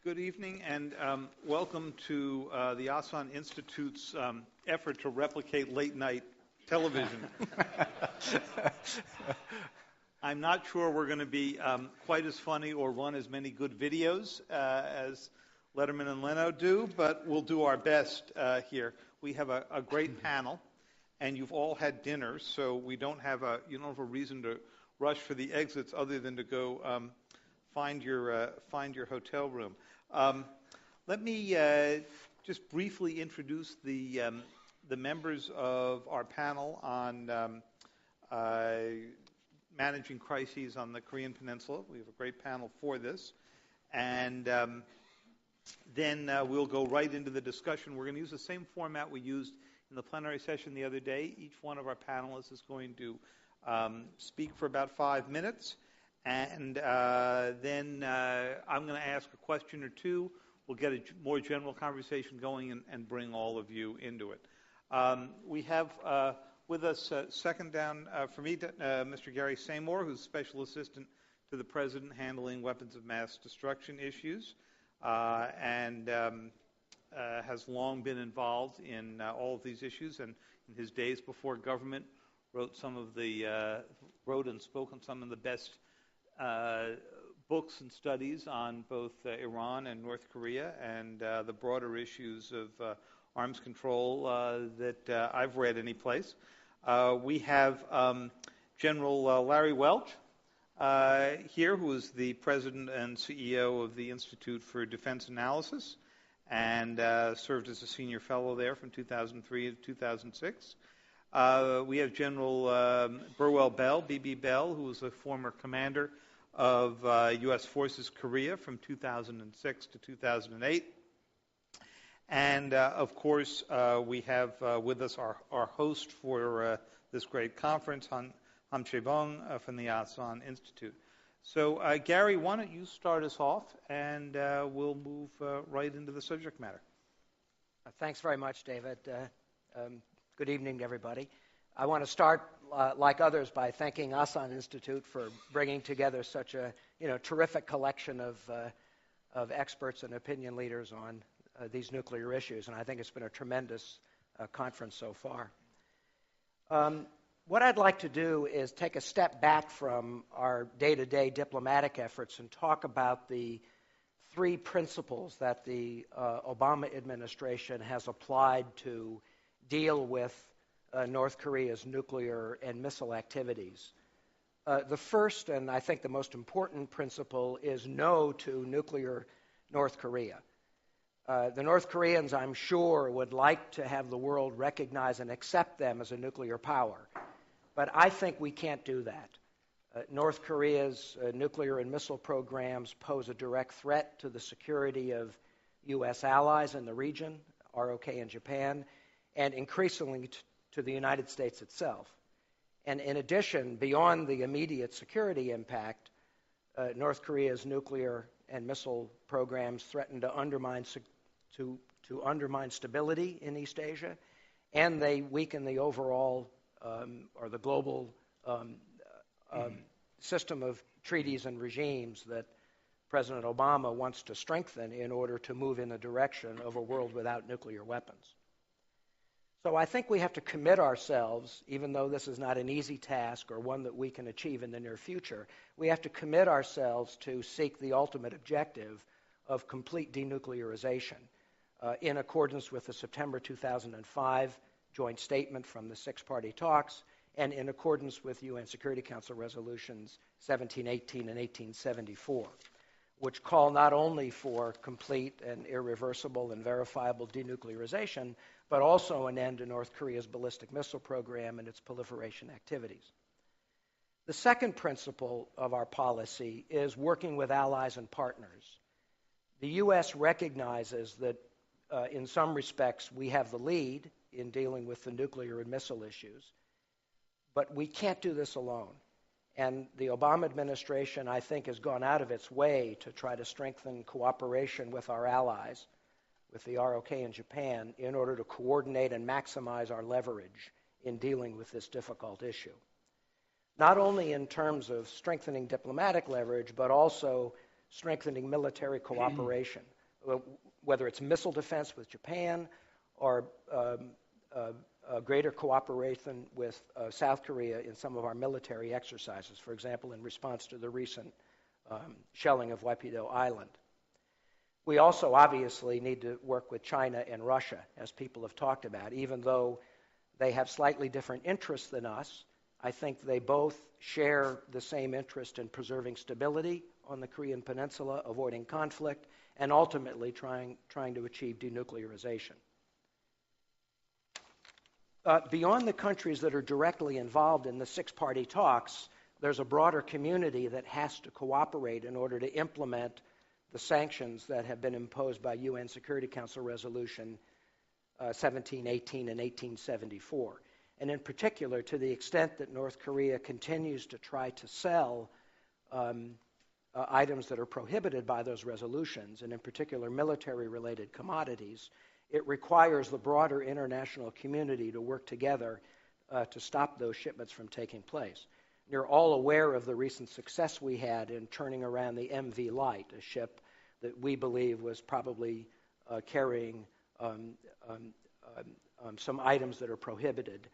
Good evening, and welcome to the Asan Institute's effort to replicate late-night television. I'm not sure we're going to be quite as funny or run as many good videos as Letterman and Leno do, but we'll do our best here. We have a great panel, and you've all had dinner, so you don't have a reason to rush for the exits other than to go find your hotel room. Let me just briefly introduce the members of our panel on managing crises on the Korean Peninsula. We have a great panel for this, and then we'll go right into the discussion. We're going to use the same format we used in the plenary session the other day. Each one of our panelists is going to speak for about 5 minutes. And then I'm going to ask a question or two. We'll get a more general conversation going and bring all of you into it. We have with us, second down for me, Mr. Gary Seymour, who's Special Assistant to the President handling weapons of mass destruction issues, and has long been involved in all of these issues. And in his days before government, wrote and spoke on some of the best books and studies on both Iran and North Korea and the broader issues of arms control that I've read any place. We have General Larry Welch here, who is the President and CEO of the Institute for Defense Analysis and served as a senior fellow there from 2003 to 2006. We have General Burwell Bell, B.B. Bell, who was a former commander of U.S. Forces Korea from 2006 to 2008. And, of course, we have with us our host for this great conference, Han Chae-bong from the Asan Institute. So, Gary, why don't you start us off, and we'll move right into the subject matter. Thanks very much, David. Good evening to everybody. I want to start, like others, by thanking Asan Institute for bringing together such a terrific collection of experts and opinion leaders on these nuclear issues, and I think it's been a tremendous conference so far. What I'd like to do is take a step back from our day-to-day diplomatic efforts and talk about the three principles that the Obama administration has applied to deal with North Korea's nuclear and missile activities. The first, and I think the most important principle, is no to nuclear North Korea. The North Koreans, I'm sure, would like to have the world recognize and accept them as a nuclear power. But I think we can't do that. North Korea's nuclear and missile programs pose a direct threat to the security of U.S. allies in the region, ROK and Japan, and increasingly to the United States itself. And in addition, beyond the immediate security impact, North Korea's nuclear and missile programs threaten to undermine stability in East Asia, and they weaken the overall or the global system of treaties and regimes that President Obama wants to strengthen in order to move in the direction of a world without nuclear weapons. So I think we have to commit ourselves, even though this is not an easy task or one that we can achieve in the near future, we have to commit ourselves to seek the ultimate objective of complete denuclearization in accordance with the September 2005 joint statement from the six-party talks and in accordance with UN Security Council resolutions 1718 and 1874, which call not only for complete and irreversible and verifiable denuclearization, but also an end to North Korea's ballistic missile program and its proliferation activities. The second principle of our policy is working with allies and partners. The U.S. recognizes that in some respects we have the lead in dealing with the nuclear and missile issues, but we can't do this alone. And the Obama administration, I think, has gone out of its way to try to strengthen cooperation with our allies, with the ROK and Japan, in order to coordinate and maximize our leverage in dealing with this difficult issue. Not only in terms of strengthening diplomatic leverage, but also strengthening military cooperation. whether it's missile defense with Japan or greater cooperation with South Korea in some of our military exercises, for example, in response to the recent shelling of Waipido Island. We also obviously need to work with China and Russia, as people have talked about. Even though they have slightly different interests than us, I think they both share the same interest in preserving stability on the Korean Peninsula, avoiding conflict, and ultimately trying to achieve denuclearization. Beyond the countries that are directly involved in the six-party talks, there's a broader community that has to cooperate in order to implement the sanctions that have been imposed by UN Security Council Resolution 1718 and 1874. And in particular, to the extent that North Korea continues to try to sell items that are prohibited by those resolutions, and in particular military-related commodities, it requires the broader international community to work together to stop those shipments from taking place. You're all aware of the recent success we had in turning around the MV Light, a ship that we believe was probably carrying some items that are prohibited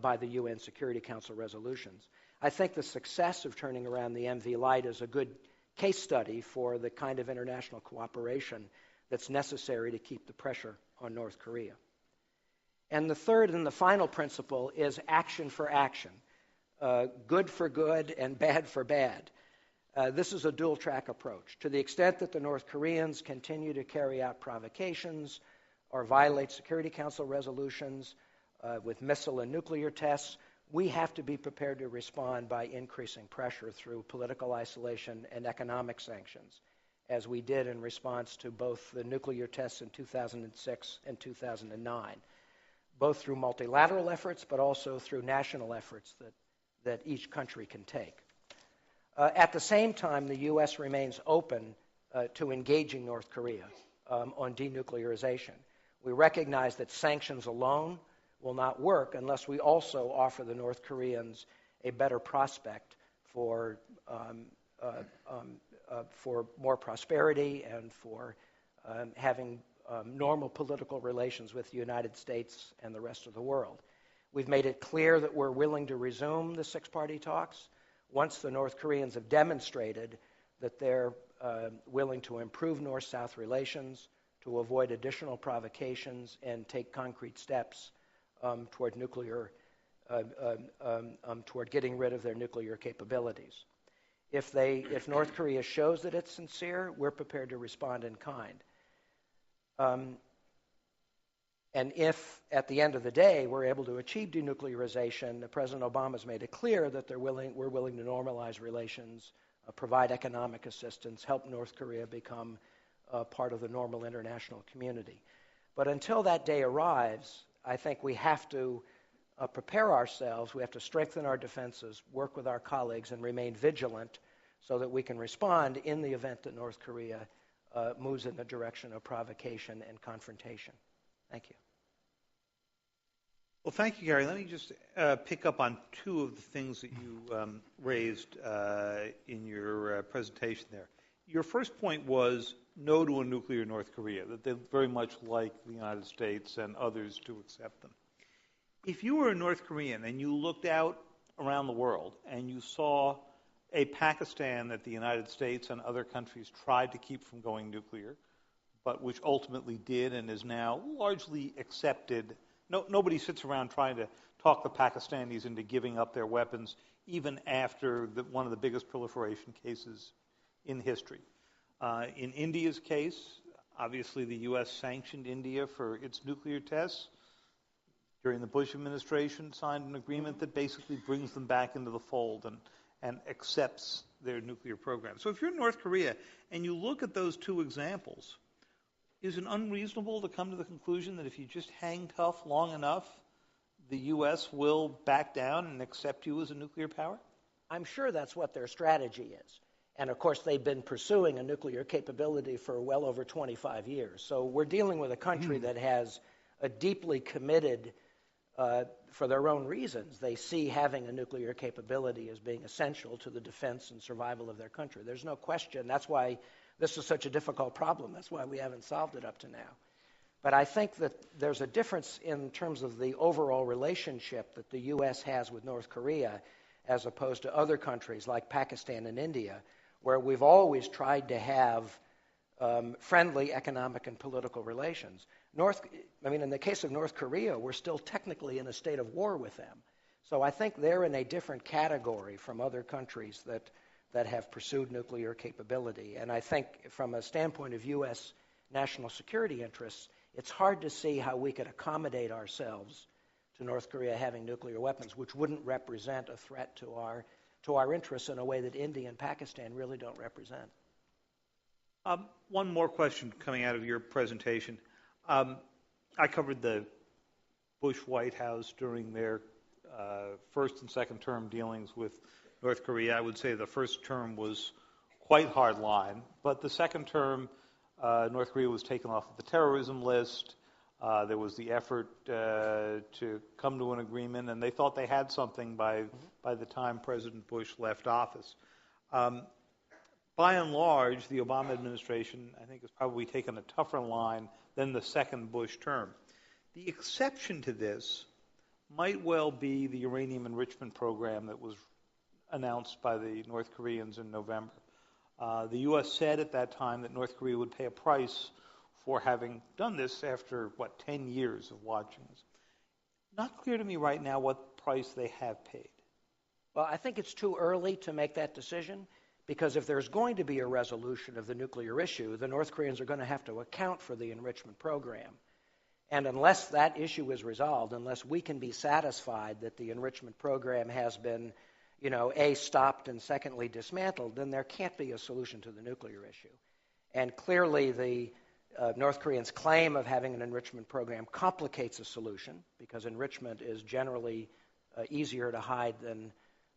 by the UN Security Council resolutions. I think the success of turning around the MV Light is a good case study for the kind of international cooperation that's necessary to keep the pressure on North Korea. And the third and the final principle is action for action. Good for good and bad for bad. This is a dual-track approach. To the extent that the North Koreans continue to carry out provocations or violate Security Council resolutions with missile and nuclear tests, we have to be prepared to respond by increasing pressure through political isolation and economic sanctions, as we did in response to both the nuclear tests in 2006 and 2009, both through multilateral efforts but also through national efforts that each country can take. At the same time, the U.S. remains open to engaging North Korea on denuclearization. We recognize that sanctions alone will not work unless we also offer the North Koreans a better prospect for more prosperity and for having normal political relations with the United States and the rest of the world. We've made it clear that we're willing to resume the six-party talks once the North Koreans have demonstrated that they're willing to improve North-South relations, to avoid additional provocations, and take concrete steps toward getting rid of their nuclear capabilities. If North Korea shows that it's sincere, we're prepared to respond in kind. And if, at the end of the day, we're able to achieve denuclearization, President Obama's made it clear that we're willing to normalize relations, provide economic assistance, help North Korea become part of the normal international community. But until that day arrives, I think we have to prepare ourselves, we have to strengthen our defenses, work with our colleagues, and remain vigilant so that we can respond in the event that North Korea moves in the direction of provocation and confrontation. Thank you. Well, thank you, Gary. Let me just pick up on two of the things that you raised in your presentation there. Your first point was no to a nuclear North Korea, that they'd very much like the United States and others to accept them. If you were a North Korean and you looked out around the world and you saw a Pakistan that the United States and other countries tried to keep from going nuclear, but which ultimately did and is now largely accepted. Nobody sits around trying to talk the Pakistanis into giving up their weapons, even after one of the biggest proliferation cases in history. In India's case, obviously the U.S. sanctioned India for its nuclear tests. During the Bush administration, signed an agreement that basically brings them back into the fold and accepts their nuclear program. So if you're in North Korea and you look at those two examples, is it unreasonable to come to the conclusion that if you just hang tough long enough, the U.S. will back down and accept you as a nuclear power? I'm sure that's what their strategy is. And, of course, they've been pursuing a nuclear capability for well over 25 years. So we're dealing with a country that has a deeply committed for their own reasons, they see having a nuclear capability as being essential to the defense and survival of their country. There's no question. That's why this is such a difficult problem. That's why we haven't solved it up to now. But I think that there's a difference in terms of the overall relationship that the U.S. has with North Korea as opposed to other countries like Pakistan and India, where we've always tried to have friendly economic and political relations. In the case of North Korea, we're still technically in a state of war with them. So I think they're in a different category from other countries that have pursued nuclear capability. And I think from a standpoint of U.S. national security interests, it's hard to see how we could accommodate ourselves to North Korea having nuclear weapons, which wouldn't represent a threat to our interests in a way that India and Pakistan really don't represent. One more question coming out of your presentation. I covered the Bush White House during their first and second term dealings with North Korea. I would say the first term was quite hard line, but the second term, North Korea was taken off of the terrorism list. There was the effort to come to an agreement, and they thought they had something by the time President Bush left office. By and large, the Obama administration, I think, has probably taken a tougher line than the second Bush term. The exception to this might well be the uranium enrichment program that was announced by the North Koreans in November. The U.S. said at that time that North Korea would pay a price for having done this after, 10 years of watching this. Not clear to me right now what price they have paid. Well, I think it's too early to make that decision, because if there's going to be a resolution of the nuclear issue, the North Koreans are going to have to account for the enrichment program. And unless that issue is resolved, unless we can be satisfied that the enrichment program has been, A, stopped and secondly dismantled, then there can't be a solution to the nuclear issue. And clearly the North Koreans' claim of having an enrichment program complicates a solution, because enrichment is generally easier to hide than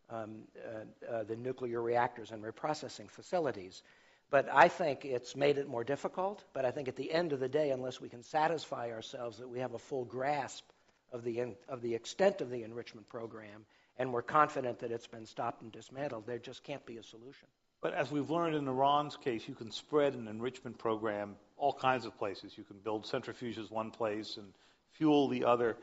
the nuclear reactors and reprocessing facilities. But I think it's made it more difficult. But I think at the end of the day, unless we can satisfy ourselves that we have a full grasp of the extent of the enrichment program, and we're confident that it's been stopped and dismantled, there just can't be a solution. But as we've learned in Iran's case, you can spread an enrichment program all kinds of places. You can build centrifuges one place and fuel the other.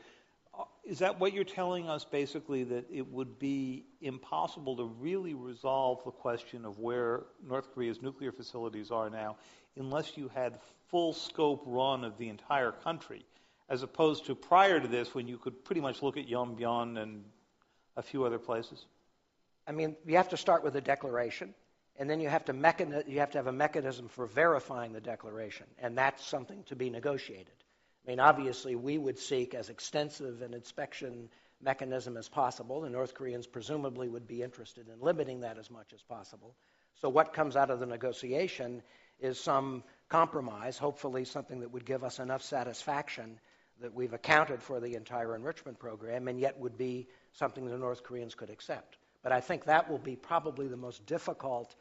Is that what you're telling us, basically, that it would be impossible to really resolve the question of where North Korea's nuclear facilities are now unless you had full scope run of the entire country, as opposed to prior to this when you could pretty much look at Yongbyon and a few other places? You have to start with a declaration, and then you have to have a mechanism for verifying the declaration, and that's something to be negotiated. Obviously, we would seek as extensive an inspection mechanism as possible. The North Koreans presumably would be interested in limiting that as much as possible. So what comes out of the negotiation is some compromise, hopefully something that would give us enough satisfaction that we've accounted for the entire enrichment program, and yet would be something the North Koreans could accept. But I think that will be probably the most difficult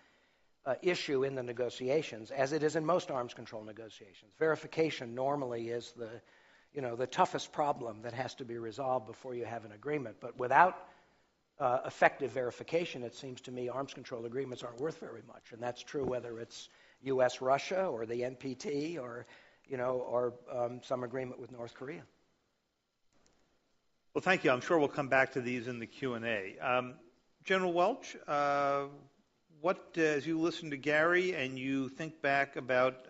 issue in the negotiations, as it is in most arms control negotiations. Verification normally is the toughest problem that has to be resolved before you have an agreement. But without effective verification, it seems to me arms control agreements aren't worth very much, and that's true whether it's U.S.-Russia or the NPT or some agreement with North Korea. Well, thank you. I'm sure we'll come back to these in the Q&A. General Welch, as you listen to Gary and you think back about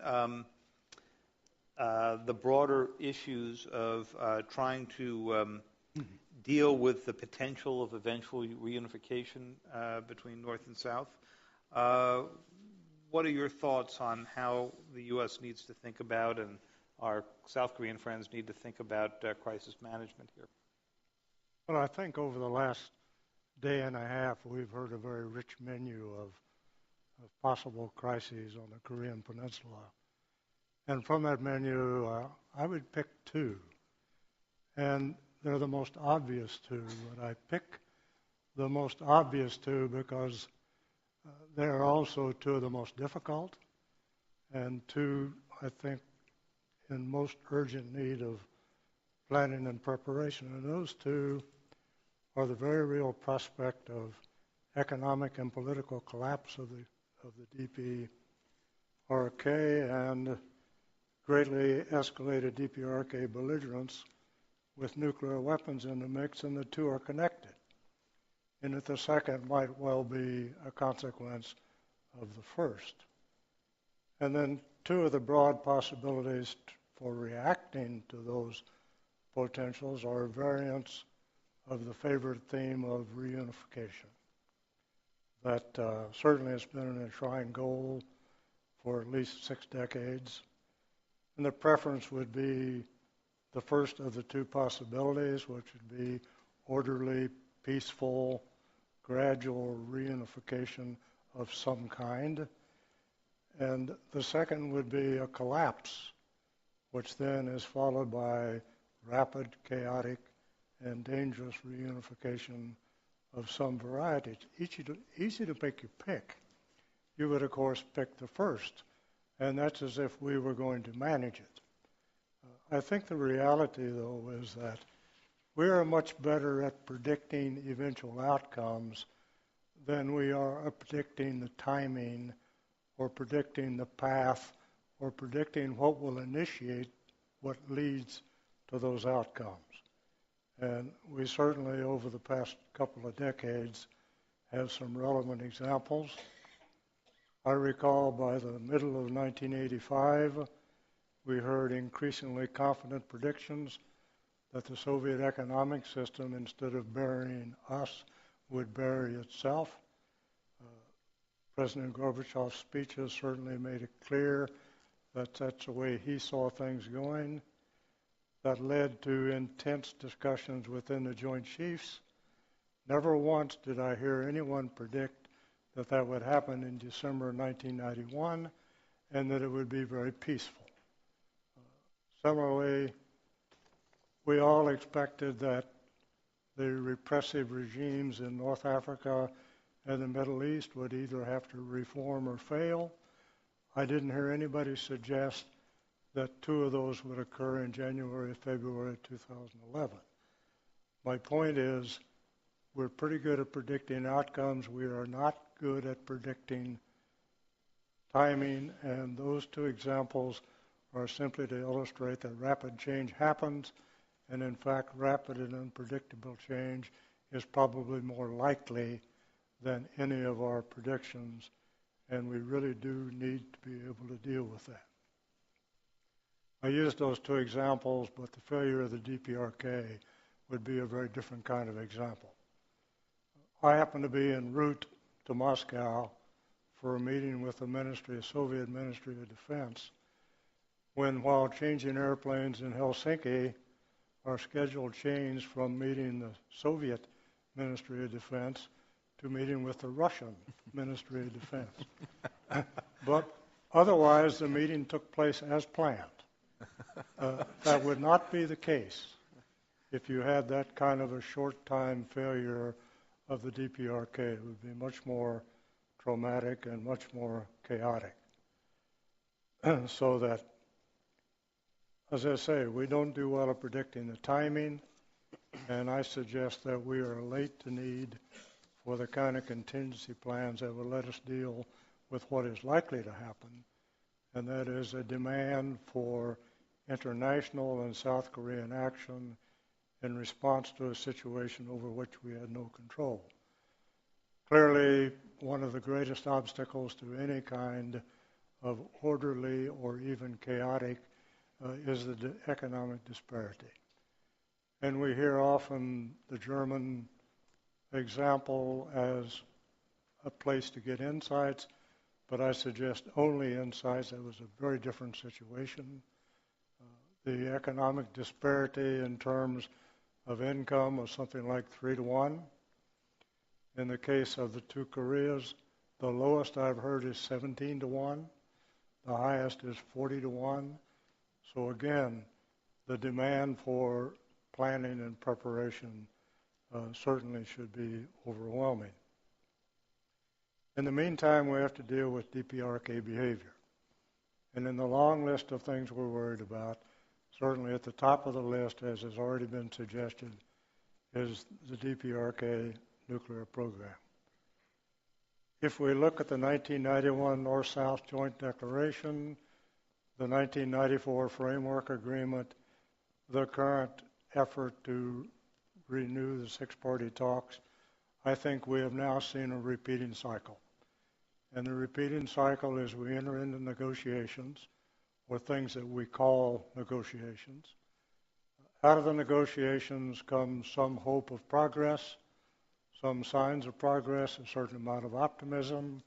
the broader issues of trying to deal with the potential of eventual reunification between North and South, what are your thoughts on how the U.S. needs to think about and our South Korean friends need to think about crisis management here? Well, I think over the last day and a half, we've heard a very rich menu of possible crises on the Korean Peninsula. And from that menu, I would pick two. And they're the most obvious two. But I pick the most obvious two because they're also two of the most difficult and two, I think, in most urgent need of planning and preparation. And those two are the very real prospect of economic and political collapse of the DPRK and greatly escalated DPRK belligerence with nuclear weapons in the mix, and the two are connected. And that the second might well be a consequence of the first. And then two of the broad possibilities for reacting to those potentials are variants of the favorite theme of reunification. That certainly has been an enshrined goal for at least 6 decades. And the preference would be the first of the two possibilities, which would be orderly, peaceful, gradual reunification of some kind. And the second would be a collapse, which then is followed by rapid, chaotic, and dangerous reunification of some variety. It's easy to pick your pick. You would, of course, pick the first, and that's as if we were going to manage it. I think the reality, though, is that we are much better at predicting eventual outcomes than we are at predicting the timing or predicting the path or predicting what will initiate what leads to those outcomes. And we certainly, over the past couple of decades, have some relevant examples. I recall by the middle of 1985, we heard increasingly confident predictions that the Soviet economic system, instead of burying us, would bury itself. President Gorbachev's speeches certainly made it clear that that's the way he saw things going. That led to intense discussions within the Joint Chiefs. Never once did I hear anyone predict that that would happen in December 1991 and that it would be very peaceful. Similarly, we all expected that the repressive regimes in North Africa and the Middle East would either have to reform or fail. I didn't hear anybody suggest that two of those would occur in January, February 2011. My point is, we're pretty good at predicting outcomes. We are not good at predicting timing, and those two examples are simply to illustrate that rapid change happens, and in fact, rapid and unpredictable change is probably more likely than any of our predictions, and we really do need to be able to deal with that. I used those two examples, but the failure of the DPRK would be a very different kind of example. I happened to be en route to Moscow for a meeting with the Soviet Ministry of Defense, when, while changing airplanes in Helsinki, our schedule changed from meeting the Soviet Ministry of Defense to meeting with the Russian Ministry of Defense. But otherwise, the meeting took place as planned. That would not be the case if you had that kind of a short-time failure of the DPRK. It would be much more traumatic and much more chaotic. So that, as I say, we don't do well at predicting the timing, and I suggest that we are late to need for the kind of contingency plans that will let us deal with what is likely to happen, and that is a demand for international and South Korean action in response to a situation over which we had no control. Clearly, one of the greatest obstacles to any kind of orderly or even chaotic is the economic disparity. And we hear often the German example as a place to get insights, but I suggest only insights. That was a very different situation. The economic disparity in terms of income was something like 3 to 1. In the case of the two Koreas, the lowest I've heard is 17 to 1. The highest is 40 to 1. So again, the demand for planning and preparation certainly should be overwhelming. In the meantime, we have to deal with DPRK behavior. And in the long list of things we're worried about, Certainly at the top of the list, as has already been suggested, is the DPRK nuclear program. If we look at the 1991 North-South Joint Declaration, the 1994 Framework Agreement, the current effort to renew the six-party talks, I think we have now seen a repeating cycle. And the repeating cycle is we enter into negotiations, or things that we call negotiations. Out of the negotiations comes some hope of progress, some signs of progress, a certain amount of optimism.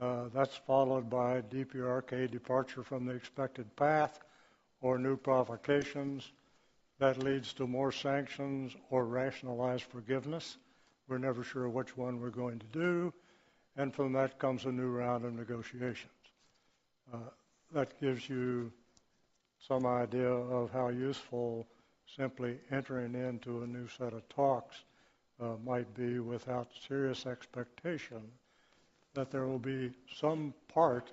That's followed by DPRK departure from the expected path or new provocations. That leads to more sanctions or rationalized forgiveness. We're never sure which one we're going to do. And from that comes a new round of negotiations. That gives you some idea of how useful simply entering into a new set of talks might be without serious expectation that there will be some part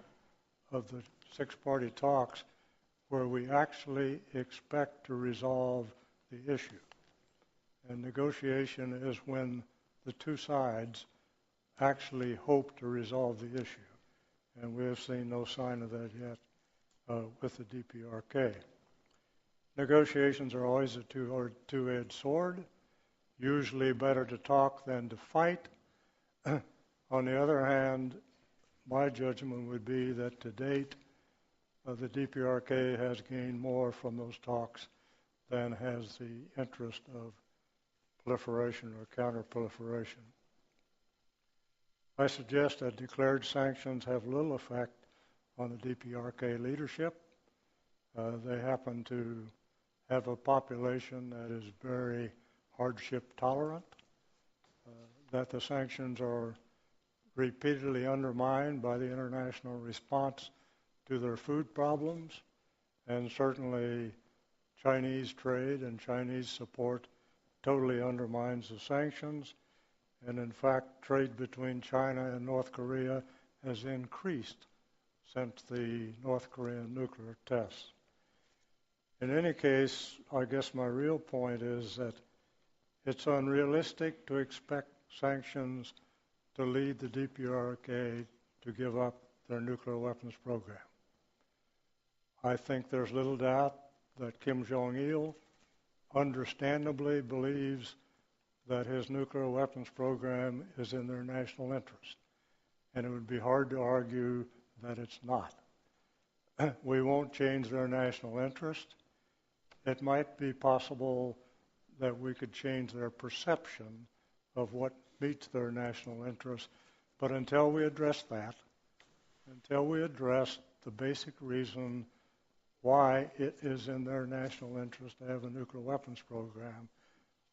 of the six-party talks where we actually expect to resolve the issue. And negotiation is when the two sides actually hope to resolve the issue. And we have seen no sign of that yet with the DPRK. Negotiations are always a two-edged sword, usually better to talk than to fight. On the other hand, my judgment would be that to date, the DPRK has gained more from those talks than has the interest of proliferation or counter-proliferation. I suggest that declared sanctions have little effect on the DPRK leadership. They happen to have a population that is very hardship tolerant, that the sanctions are repeatedly undermined by the international response to their food problems, and certainly Chinese trade and Chinese support totally undermines the sanctions. And in fact, trade between China and North Korea has increased since the North Korean nuclear tests. In any case, I guess my real point is that it's unrealistic to expect sanctions to lead the DPRK to give up their nuclear weapons program. I think there's little doubt that Kim Jong-il understandably believes that his nuclear weapons program is in their national interest. And it would be hard to argue that it's not. We won't change their national interest. It might be possible that we could change their perception of what meets their national interest. But until we address that, until we address the basic reason why it is in their national interest to have a nuclear weapons program,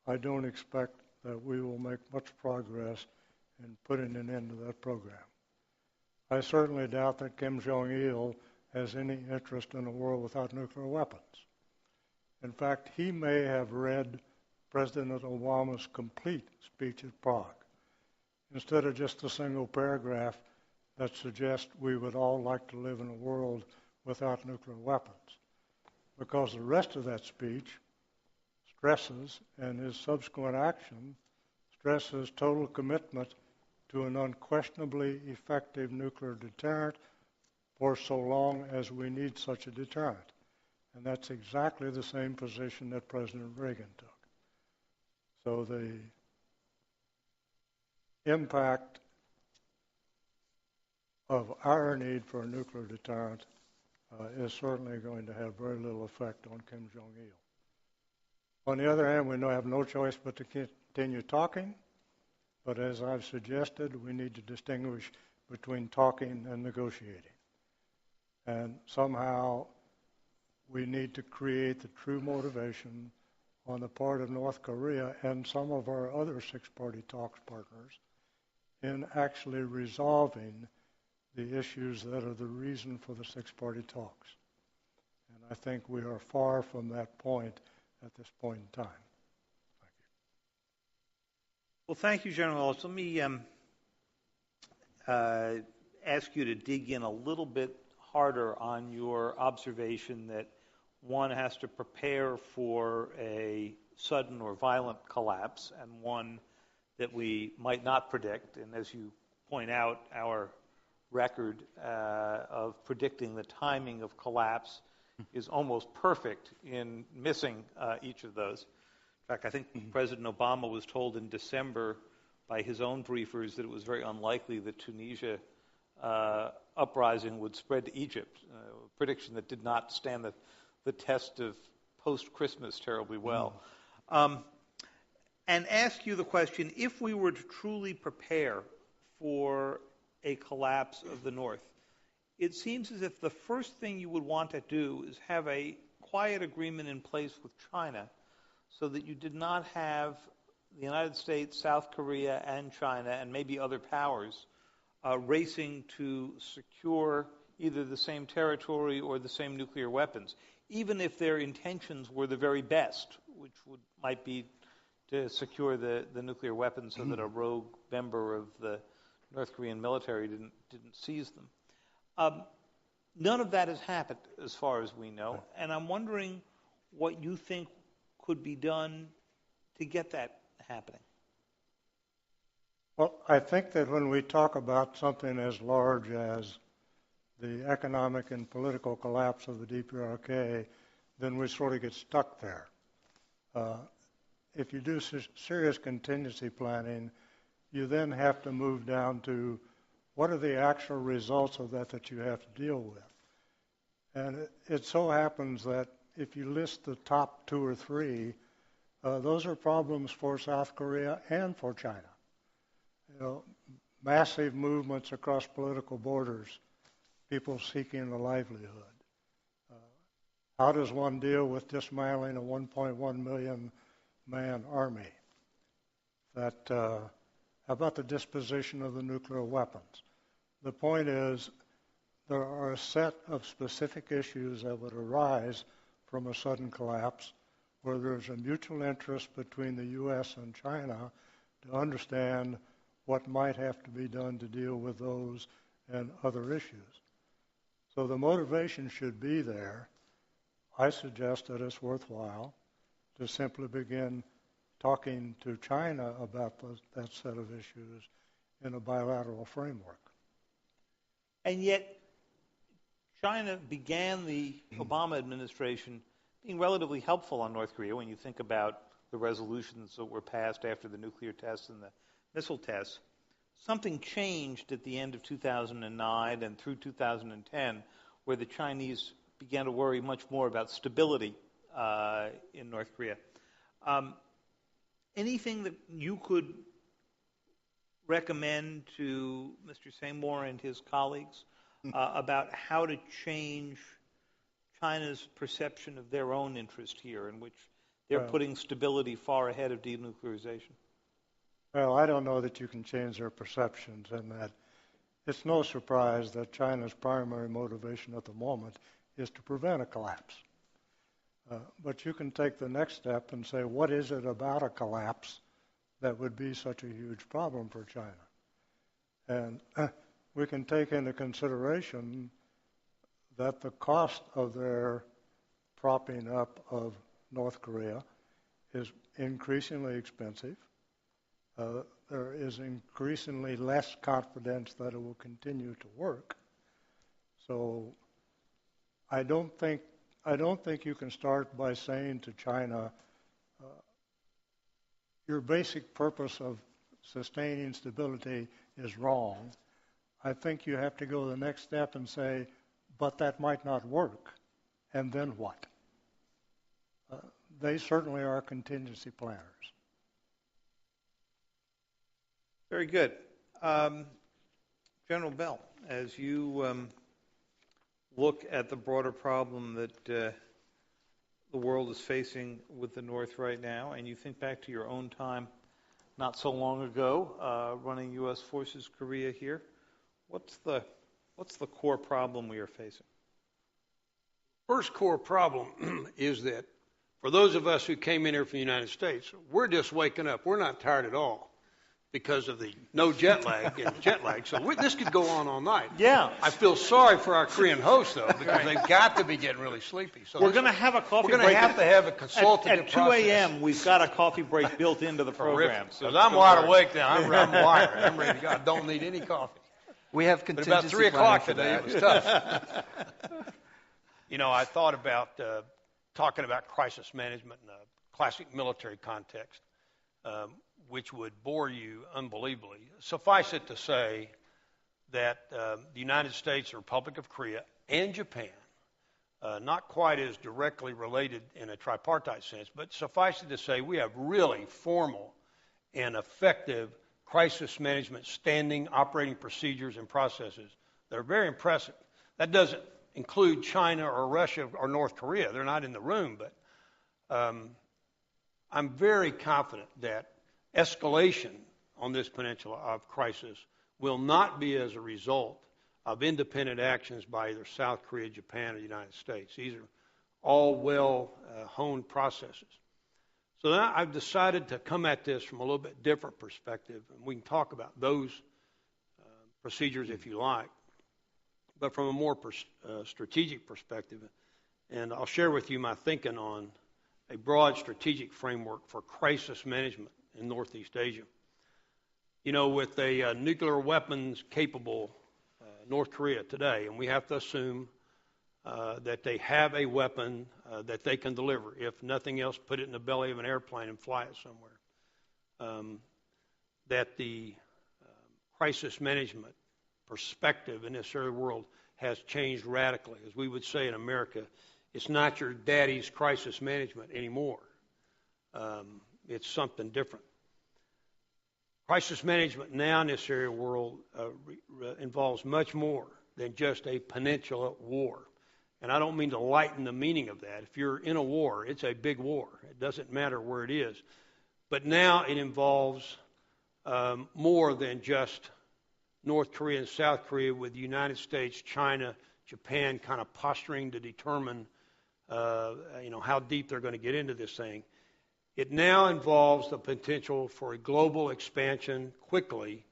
I don't expect that we will make much progress in putting an end to that program. I certainly doubt that Kim Jong-il has any interest in a world without nuclear weapons. In fact, he may have read President Obama's complete speech at Prague, instead of just a single paragraph that suggests we would all like to live in a world without nuclear weapons. Because the rest of that speech stresses, and his subsequent action stresses, total commitment to an unquestionably effective nuclear deterrent for so long as we need such a deterrent. And that's exactly the same position that President Reagan took. So the impact of our need for a nuclear deterrent is certainly going to have very little effect on Kim Jong-il. On the other hand, we have no choice but to continue talking, but as I've suggested, we need to distinguish between talking and negotiating. And somehow we need to create the true motivation on the part of North Korea and some of our other six-party talks partners in actually resolving the issues that are the reason for the six-party talks. And I think we are far from that point at this point in time. Thank you. Well, thank you, General Ellis. Let me ask you to dig in a little bit harder on your observation that one has to prepare for a sudden or violent collapse, and one that we might not predict. And as you point out, our record of predicting the timing of collapse is almost perfect in missing each of those. In fact, I think President Obama was told in December by his own briefers that it was very unlikely that Tunisia uprising would spread to Egypt, a prediction that did not stand the test of post-Christmas terribly well. And ask you the question, if we were to truly prepare for a collapse of the North, it seems as if the first thing you would want to do is have a quiet agreement in place with China so that you did not have the United States, South Korea, and China, and maybe other powers, racing to secure either the same territory or the same nuclear weapons, even if their intentions were the very best, which might be to secure the nuclear weapons so that a rogue member of the North Korean military didn't seize them. None of that has happened as far as we know, and I'm wondering what you think could be done to get that happening. Well, I think that when we talk about something as large as the economic and political collapse of the DPRK, then we sort of get stuck there. If you do serious contingency planning, you then have to move down to what are the actual results of that you have to deal with. And it so happens that if you list the top 2 or 3, those are problems for South Korea and for China. Massive movements across political borders, people seeking a livelihood. How does one deal with dismantling a 1.1 million man army? How about the disposition of the nuclear weapons? The point is, there are a set of specific issues that would arise from a sudden collapse where there's a mutual interest between the U.S. and China to understand what might have to be done to deal with those and other issues. So the motivation should be there. I suggest that it's worthwhile to simply begin talking to China about that set of issues in a bilateral framework. And yet, China began the Obama administration being relatively helpful on North Korea when you think about the resolutions that were passed after the nuclear tests and the missile tests. Something changed at the end of 2009 and through 2010 where the Chinese began to worry much more about stability in North Korea. Anything that you could recommend to Mr. Seymour and his colleagues about how to change China's perception of their own interest here, in which they're putting stability far ahead of denuclearization? Well, I don't know that you can change their perceptions, and that it's no surprise that China's primary motivation at the moment is to prevent a collapse. But you can take the next step and say, what is it about a collapse that would be such a huge problem for China? And we can take into consideration that the cost of their propping up of North Korea is increasingly expensive. There is increasingly less confidence that it will continue to work. So I don't think you can start by saying to China, your basic purpose of sustaining stability is wrong. I think you have to go the next step and say, but that might not work. And then what? They certainly are contingency planners. Very good. General Bell, as you look at the broader problem that the world is facing with the North right now, and you think back to your own time not so long ago running U.S. Forces Korea here, what's the core problem we are facing? First core problem is that for those of us who came in here from the United States, we're just waking up. We're not tired at all. because of the no jet lag and jet lag. So this could go on all night. Yeah. I feel sorry for our Korean hosts, though, because they've got to be getting really sleepy. So We're going to have a coffee break. We're going to have to have a consultative at 2 a.m. We've got a coffee break built into the program. So I'm wide awake now. I'm wired. I'm ready to go. I don't need any coffee. We have But contingency about 3 o'clock planning today, for it was tough. I thought about talking about crisis management in a classic military context, which would bore you unbelievably. Suffice it to say that the United States, the Republic of Korea, and Japan, not quite as directly related in a tripartite sense, but suffice it to say we have really formal and effective crisis management standing operating procedures and processes that are very impressive. That doesn't include China or Russia or North Korea. They're not in the room, but I'm very confident that escalation on this peninsula of crisis will not be as a result of independent actions by either South Korea, Japan, or the United States. These are all well-honed processes. So now I've decided to come at this from a little bit different perspective, and we can talk about those procedures if you like, but from a more strategic perspective. And I'll share with you my thinking on a broad strategic framework for crisis management in Northeast Asia. With a nuclear weapons capable North Korea today, and we have to assume that they have a weapon that they can deliver. If nothing else, put it in the belly of an airplane and fly it somewhere. That the crisis management perspective in this area of the world has changed radically. As we would say in America, it's not your daddy's crisis management anymore. It's something different. Crisis management now in this area of the world involves much more than just a peninsula war. And I don't mean to lighten the meaning of that. If you're in a war, it's a big war. It doesn't matter where it is. But now it involves more than just North Korea and South Korea, with the United States, China, Japan kind of posturing to determine how deep they're going to get into this thing. It now involves the potential for a global expansion quickly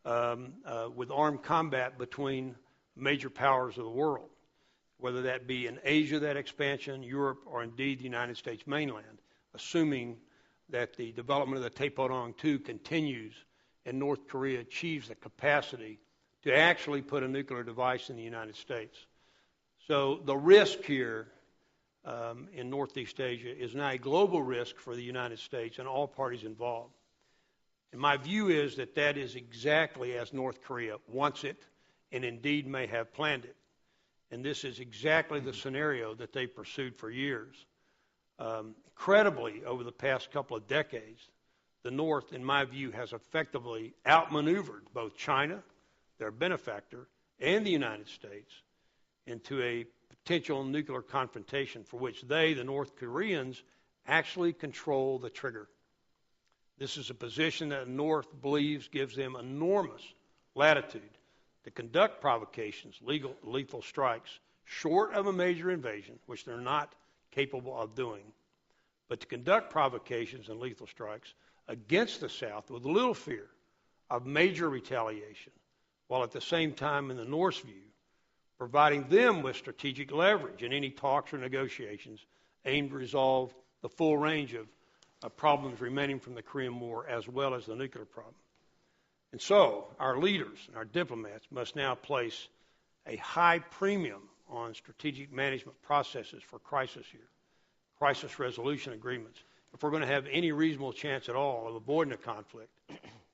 with armed combat between major powers of the world, whether that be in Asia, that expansion, Europe, or indeed the United States mainland, assuming that the development of the Taepodong 2 continues and North Korea achieves the capacity to actually put a nuclear device in the United States. So the risk here in Northeast Asia is now a global risk for the United States and all parties involved. And my view is that that is exactly as North Korea wants it and indeed may have planned it. And this is exactly the scenario that they pursued for years. Incredibly, over the past couple of decades, the North, in my view, has effectively outmaneuvered both China, their benefactor, and the United States into a potential nuclear confrontation for which they, the North Koreans, actually control the trigger. This is a position that the North believes gives them enormous latitude to conduct provocations, lethal strikes, short of a major invasion, which they're not capable of doing, but to conduct provocations and lethal strikes against the South with little fear of major retaliation, while at the same time, in the North's view, providing them with strategic leverage in any talks or negotiations aimed to resolve the full range of problems remaining from the Korean War, as well as the nuclear problem. And so our leaders and our diplomats must now place a high premium on strategic management processes for crisis here, crisis resolution agreements, if we're going to have any reasonable chance at all of avoiding a conflict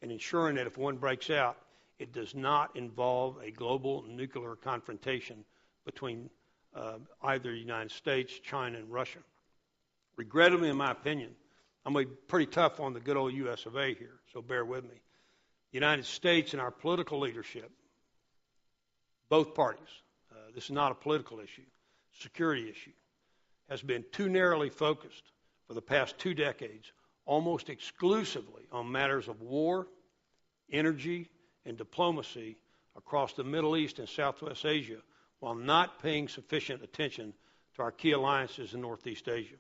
and ensuring that if one breaks out, it does not involve a global nuclear confrontation between either the United States, China, and Russia. Regrettably, in my opinion, I'm going to be pretty tough on the good old U.S. of A. here, so bear with me. The United States and our political leadership, both parties, this is not a political issue, security issue, has been too narrowly focused for the past 2 decades, almost exclusively on matters of war, energy, and diplomacy across the Middle East and Southwest Asia, while not paying sufficient attention to our key alliances in Northeast Asia.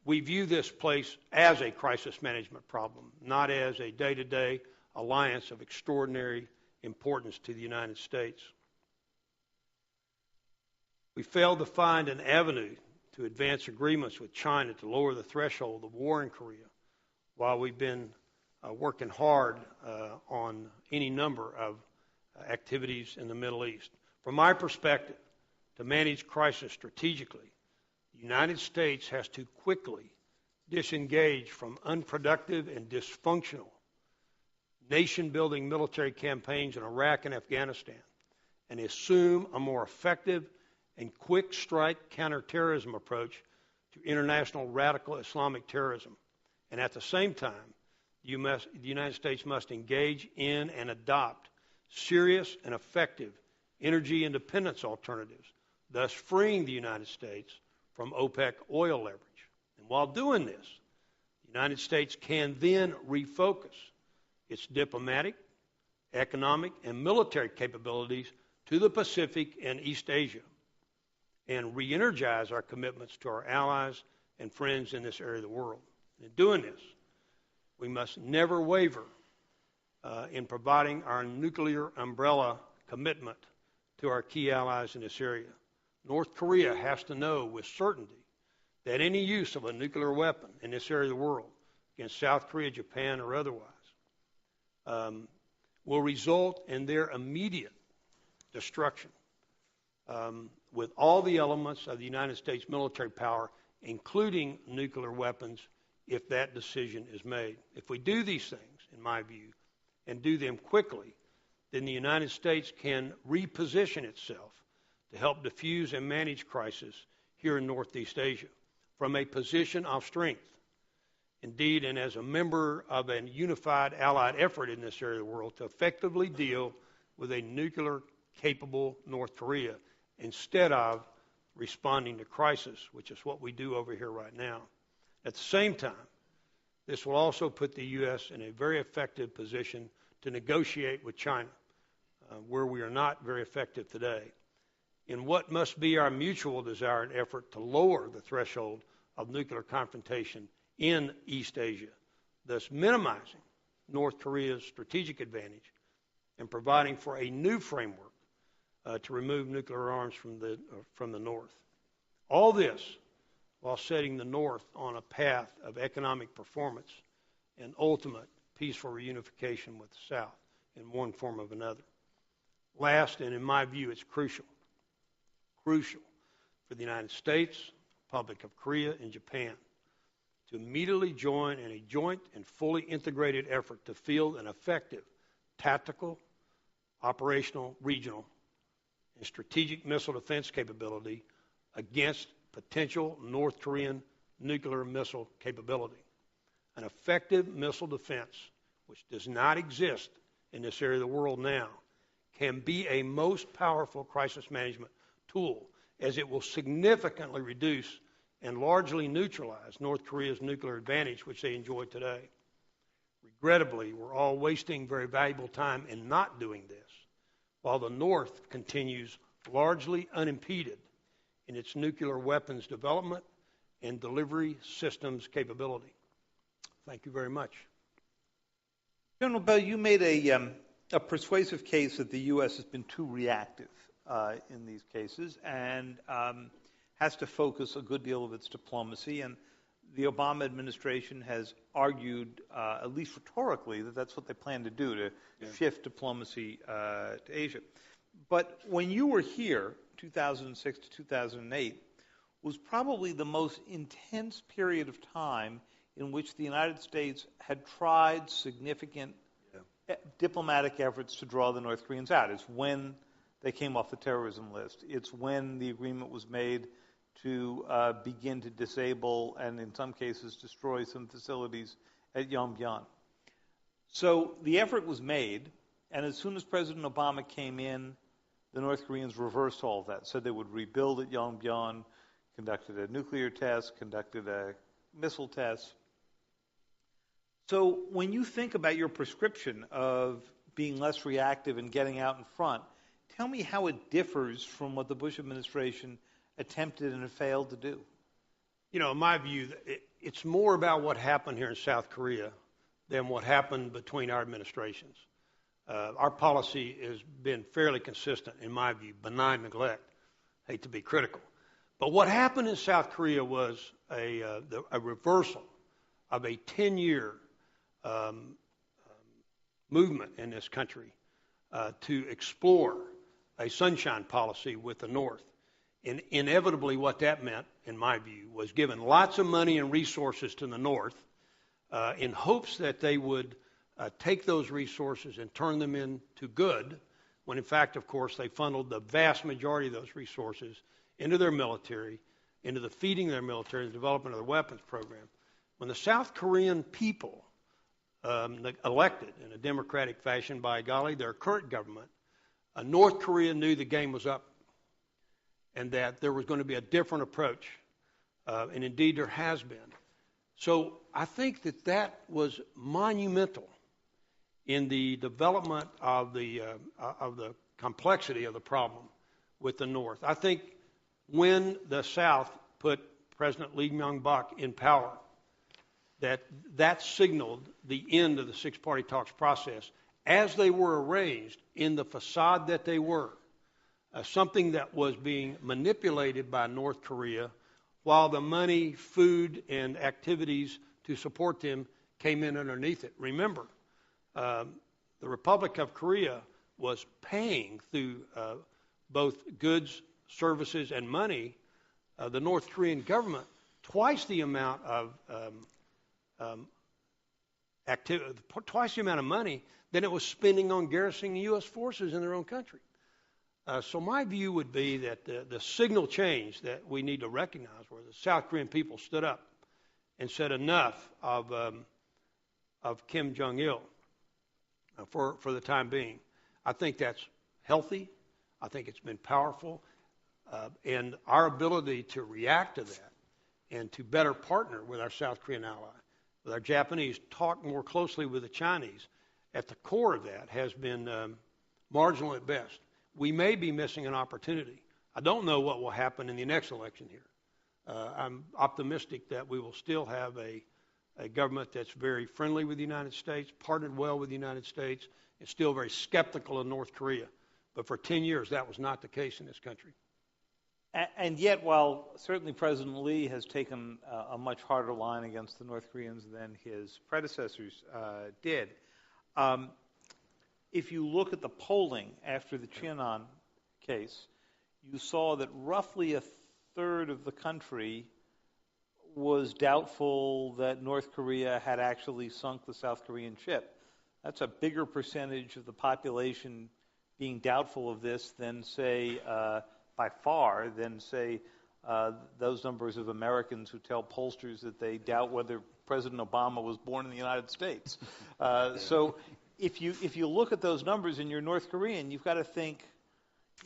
we view this place as a crisis management problem, not as a day-to-day alliance of extraordinary importance to the United States. We failed to find an avenue to advance agreements with China to lower the threshold of war in Korea, while we've been working hard on any number of activities in the Middle East. From my perspective, to manage crisis strategically, the United States has to quickly disengage from unproductive and dysfunctional nation-building military campaigns in Iraq and Afghanistan and assume a more effective and quick strike counterterrorism approach to international radical Islamic terrorism. And at the same time, the United States must engage in and adopt serious and effective energy independence alternatives, thus freeing the United States from OPEC oil leverage. And while doing this, the United States can then refocus its diplomatic, economic, and military capabilities to the Pacific and East Asia and re-energize our commitments to our allies and friends in this area of the world. And in doing this, we must never waver in providing our nuclear umbrella commitment to our key allies in this area. North Korea has to know with certainty that any use of a nuclear weapon in this area of the world against South Korea, Japan, or otherwise will result in their immediate destruction with all the elements of the United States military power, including nuclear weapons, if that decision is made. If we do these things, in my view, and do them quickly, then the United States can reposition itself to help diffuse and manage crisis here in Northeast Asia from a position of strength. Indeed, and as a member of a unified allied effort in this area of the world to effectively deal with a nuclear-capable North Korea instead of responding to crisis, which is what we do over here right now. At the same time, this will also put the U.S. in a very effective position to negotiate with China, where we are not very effective today, in what must be our mutual desire and effort to lower the threshold of nuclear confrontation in East Asia, thus minimizing North Korea's strategic advantage and providing for a new framework to remove nuclear arms from the North. All this while setting the North on a path of economic performance and ultimate peaceful reunification with the South in one form or another. Last, and in my view, it's crucial for the United States, Republic of Korea, and Japan to immediately join in a joint and fully integrated effort to field an effective tactical, operational, regional, and strategic missile defense capability against potential North Korean nuclear missile capability. An effective missile defense, which does not exist in this area of the world now, can be a most powerful crisis management tool, as it will significantly reduce and largely neutralize North Korea's nuclear advantage, which they enjoy today. Regrettably, we're all wasting very valuable time in not doing this, while the North continues largely unimpeded in its nuclear weapons development and delivery systems capability. Thank you very much. General Bell, you made a persuasive case that the U.S. has been too reactive in these cases and has to focus a good deal of its diplomacy. And the Obama administration has argued, at least rhetorically, that that's what they plan to do, to shift diplomacy to Asia. But when you were here, 2006 to 2008, was probably the most intense period of time in which the United States had tried significant diplomatic efforts to draw the North Koreans out. It's when they came off the terrorism list. It's when the agreement was made to begin to disable and, in some cases, destroy some facilities at Yongbyon. So the effort was made, and as soon as President Obama came in, the North Koreans reversed all of that, said they would rebuild at Yongbyon, conducted a nuclear test, conducted a missile test. So when you think about your prescription of being less reactive and getting out in front, tell me how it differs from what the Bush administration attempted and failed to do. In my view, it's more about what happened here in South Korea than what happened between our administrations. Our policy has been fairly consistent, in my view, benign neglect. Hate to be critical. But what happened in South Korea was a reversal of a 10-year movement in this country to explore a sunshine policy with the North. And inevitably what that meant, in my view, was giving lots of money and resources to the North in hopes that they would take those resources and turn them into good, when in fact, of course, they funneled the vast majority of those resources into their military, into the feeding of their military, the development of their weapons program. When the South Korean people elected in a democratic fashion, by golly, their current government, North Korea knew the game was up and that there was going to be a different approach. And indeed, there has been. So I think that was monumental in the development of the complexity of the problem with the North. I think when the South put President Lee Myung-bak in power, that signaled the end of the six-party talks process as they were arranged in the facade that they were, something that was being manipulated by North Korea while the money, food, and activities to support them came in underneath it. Remember, the Republic of Korea was paying through both goods, services, and money the North Korean government twice the amount of twice the amount of money than it was spending on garrisoning U.S. forces in their own country. So my view would be that the signal change that we need to recognize, where the South Korean people stood up and said enough of Kim Jong-il for the time being. I think that's healthy. I think it's been powerful. And our ability to react to that and to better partner with our South Korean ally, with our Japanese, talk more closely with the Chinese, at the core of that has been marginal at best. We may be missing an opportunity. I don't know what will happen in the next election here. I'm optimistic that we will still have a government that's very friendly with the United States, partnered well with the United States, and still very skeptical of North Korea. But for 10 years, that was not the case in this country. And yet, while certainly President Lee has taken a much harder line against the North Koreans than his predecessors did, if you look at the polling after the Cheonan case, you saw that roughly a third of the country was doubtful that North Korea had actually sunk the South Korean ship. That's a bigger percentage of the population being doubtful of this than, say, by far, than, say, those numbers of Americans who tell pollsters that they doubt whether President Obama was born in the United States. So if you look at those numbers and you're North Korean, you've got to think,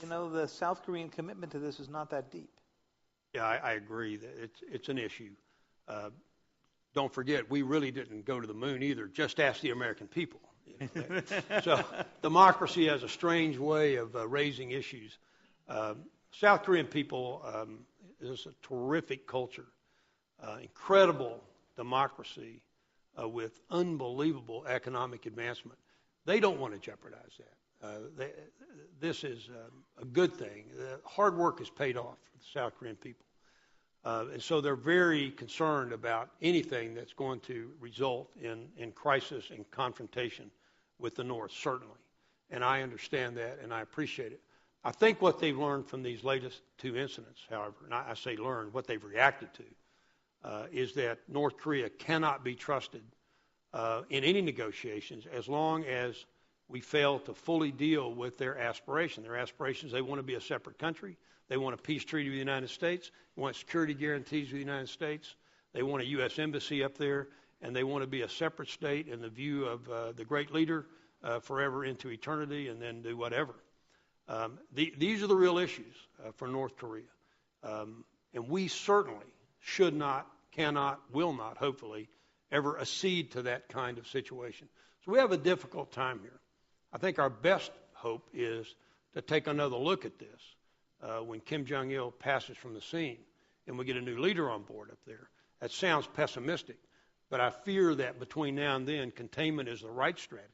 the South Korean commitment to this is not that deep. Yeah, I agree that it's an issue. Don't forget, we really didn't go to the moon either. Just ask the American people. So democracy has a strange way of raising issues. South Korean people is a terrific culture, incredible democracy with unbelievable economic advancement. They don't want to jeopardize that. This is a good thing. Hard work is paid off for the South Korean people. And so they're very concerned about anything that's going to result in crisis and confrontation with the North, certainly. And I understand that, and I appreciate it. I think what they've learned from these latest two incidents, however, and I say learned, what they've reacted to, is that North Korea cannot be trusted in any negotiations as long as we fail to fully deal with their aspiration. Their aspirations, they want to be a separate country. They want a peace treaty with the United States. They want security guarantees with the United States. They want a U.S. embassy up there. And they want to be a separate state in the view of the great leader forever into eternity and then do whatever. These are the real issues for North Korea. And we certainly should not, cannot, will not, hopefully, ever accede to that kind of situation. So we have a difficult time here. I think our best hope is to take another look at this when Kim Jong-il passes from the scene and we get a new leader on board up there. That sounds pessimistic, but I fear that between now and then, containment is the right strategy.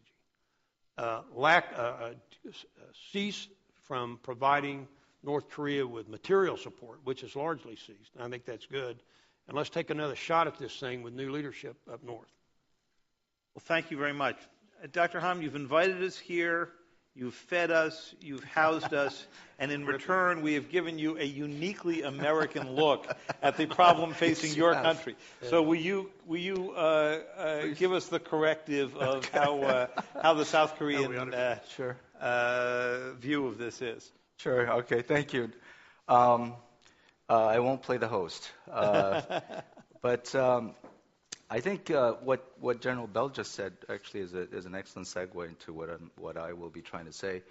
Cease from providing North Korea with material support, which is largely ceased. And I think that's good. And let's take another shot at this thing with new leadership up north. Well, thank you very much. Dr. Ham, you've invited us here, you've fed us, you've housed us, and in return we have given you a uniquely American look at the problem facing your country. So will you give us the corrective of how the South Korean view of this is? Sure. Okay. Thank you. I won't play the host, but I think what General Bell just said actually is an excellent segue into what I will be trying to say.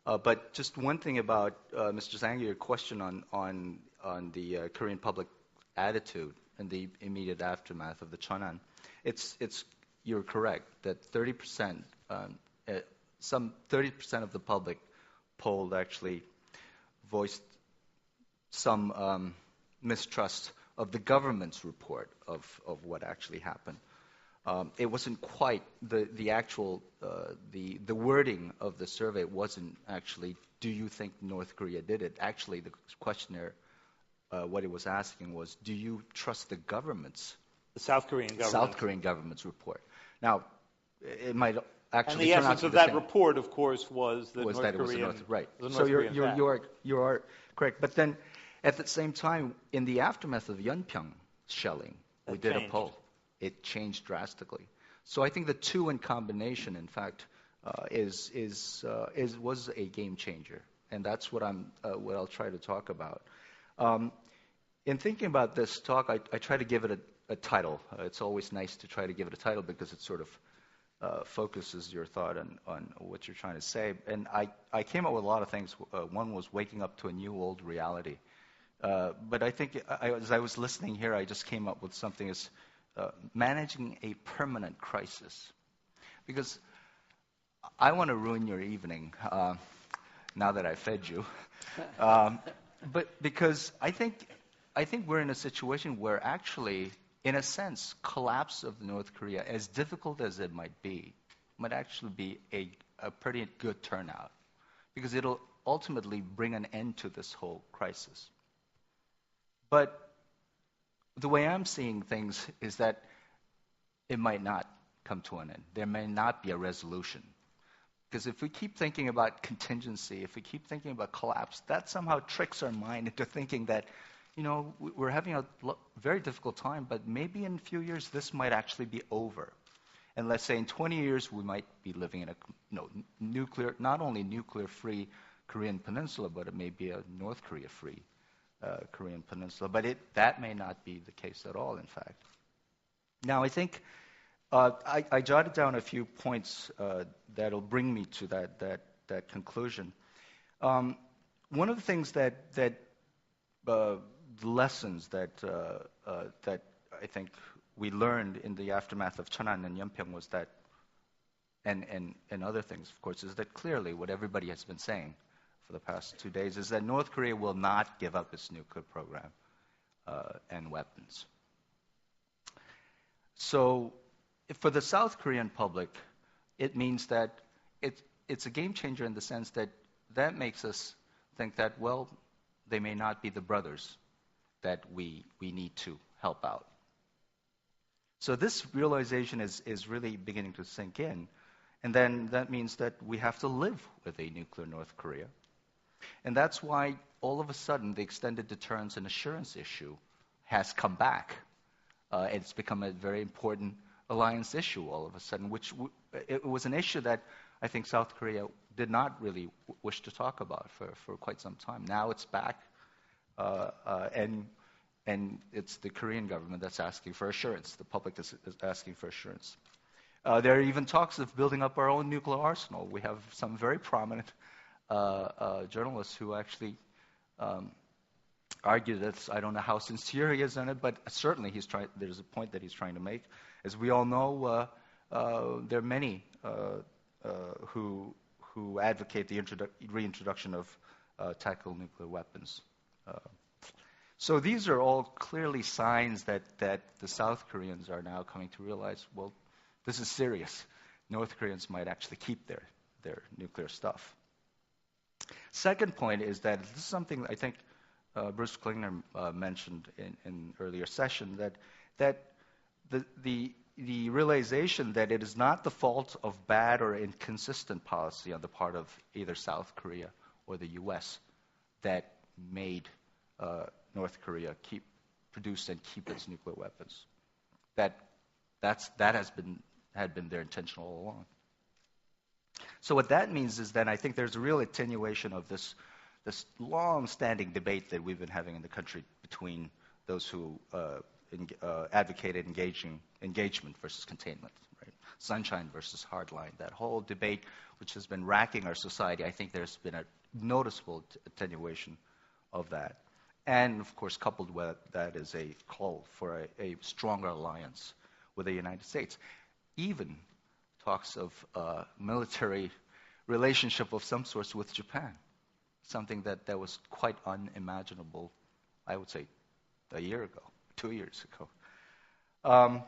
But just one thing about Mr. Zhang, your question on the Korean public attitude in the immediate aftermath of the Cheonan. You're correct that 30%, some 30% of the public polled actually voiced some mistrust of the government's report of what actually happened. It wasn't quite the actual the wording of the survey wasn't actually, do you think North Korea did it? Actually, the questionnaire, what it was asking was, do you trust the South Korean government's report? Now, it might actually. And the essence of that report, of course, was that North Korea. Right. So you are correct. But then, at the same time, in the aftermath of Yeonpyeong shelling, we did a poll. It changed drastically. So I think the two in combination, in fact, was a game changer, and that's what I'll try to talk about. In thinking about this talk, I try to give it a title. It's always nice to try to give it a title because it sort of focuses your thought on what you're trying to say. And I came up with a lot of things. One was waking up to a new old reality. But I think as I was listening here, I just came up with something as managing a permanent crisis. Because I want to ruin your evening now that I fed you. But because I think we're in a situation where actually, in a sense, collapse of North Korea, as difficult as it might be, might actually be a pretty good turnout. Because it'll ultimately bring an end to this whole crisis. But the way I'm seeing things is that it might not come to an end. There may not be a resolution. Because if we keep thinking about contingency, if we keep thinking about collapse, that somehow tricks our mind into thinking that, we're having a very difficult time, but maybe in a few years this might actually be over. And let's say in 20 years we might be living in a not only nuclear-free Korean peninsula, but it may be a North Korea-free Korean peninsula. But that may not be the case at all, in fact. Now, I think I jotted down a few points that'll bring me to that conclusion. One of the things the lessons that I think we learned in the aftermath of Cheonan and Yeonpyeong was that, and other things, of course, is that clearly what everybody has been saying for the past 2 days is that North Korea will not give up its nuclear program and weapons. So for the South Korean public, it means that it's a game changer in the sense that makes us think that, well, they may not be the brothers that we need to help out. So this realization is really beginning to sink in. And then that means that we have to live with a nuclear North Korea. And that's why all of a sudden the extended deterrence and assurance issue has come back. It's become a very important alliance issue all of a sudden, which it was an issue that I think South Korea did not really wish to talk about for quite some time. Now it's back, and it's the Korean government that's asking for assurance. The public is asking for assurance. There are even talks of building up our own nuclear arsenal. We have some very prominent journalists who actually argue that, I don't know how sincere he is in it, but certainly there's a point that he's trying to make. As we all know, there are many who advocate the reintroduction of tactical nuclear weapons. So these are all clearly signs that the South Koreans are now coming to realize, well, this is serious. North Koreans might actually keep their nuclear stuff. Second point is that this is something I think Bruce Klingner mentioned in earlier session, that the realization that it is not the fault of bad or inconsistent policy on the part of either South Korea or the U.S. that made North Korea produce and keep its nuclear weapons. That had been their intention all along. So what that means is that I think there's a real attenuation of this long-standing debate that we've been having in the country between those who advocated engagement versus containment, right? Sunshine versus hardline. That whole debate, which has been racking our society, I think there's been a noticeable attenuation of that. And, of course, coupled with that is a call for a stronger alliance with the United States. Even talks of military relationship of some sort with Japan, something that was quite unimaginable, I would say, a year ago, 2 years ago.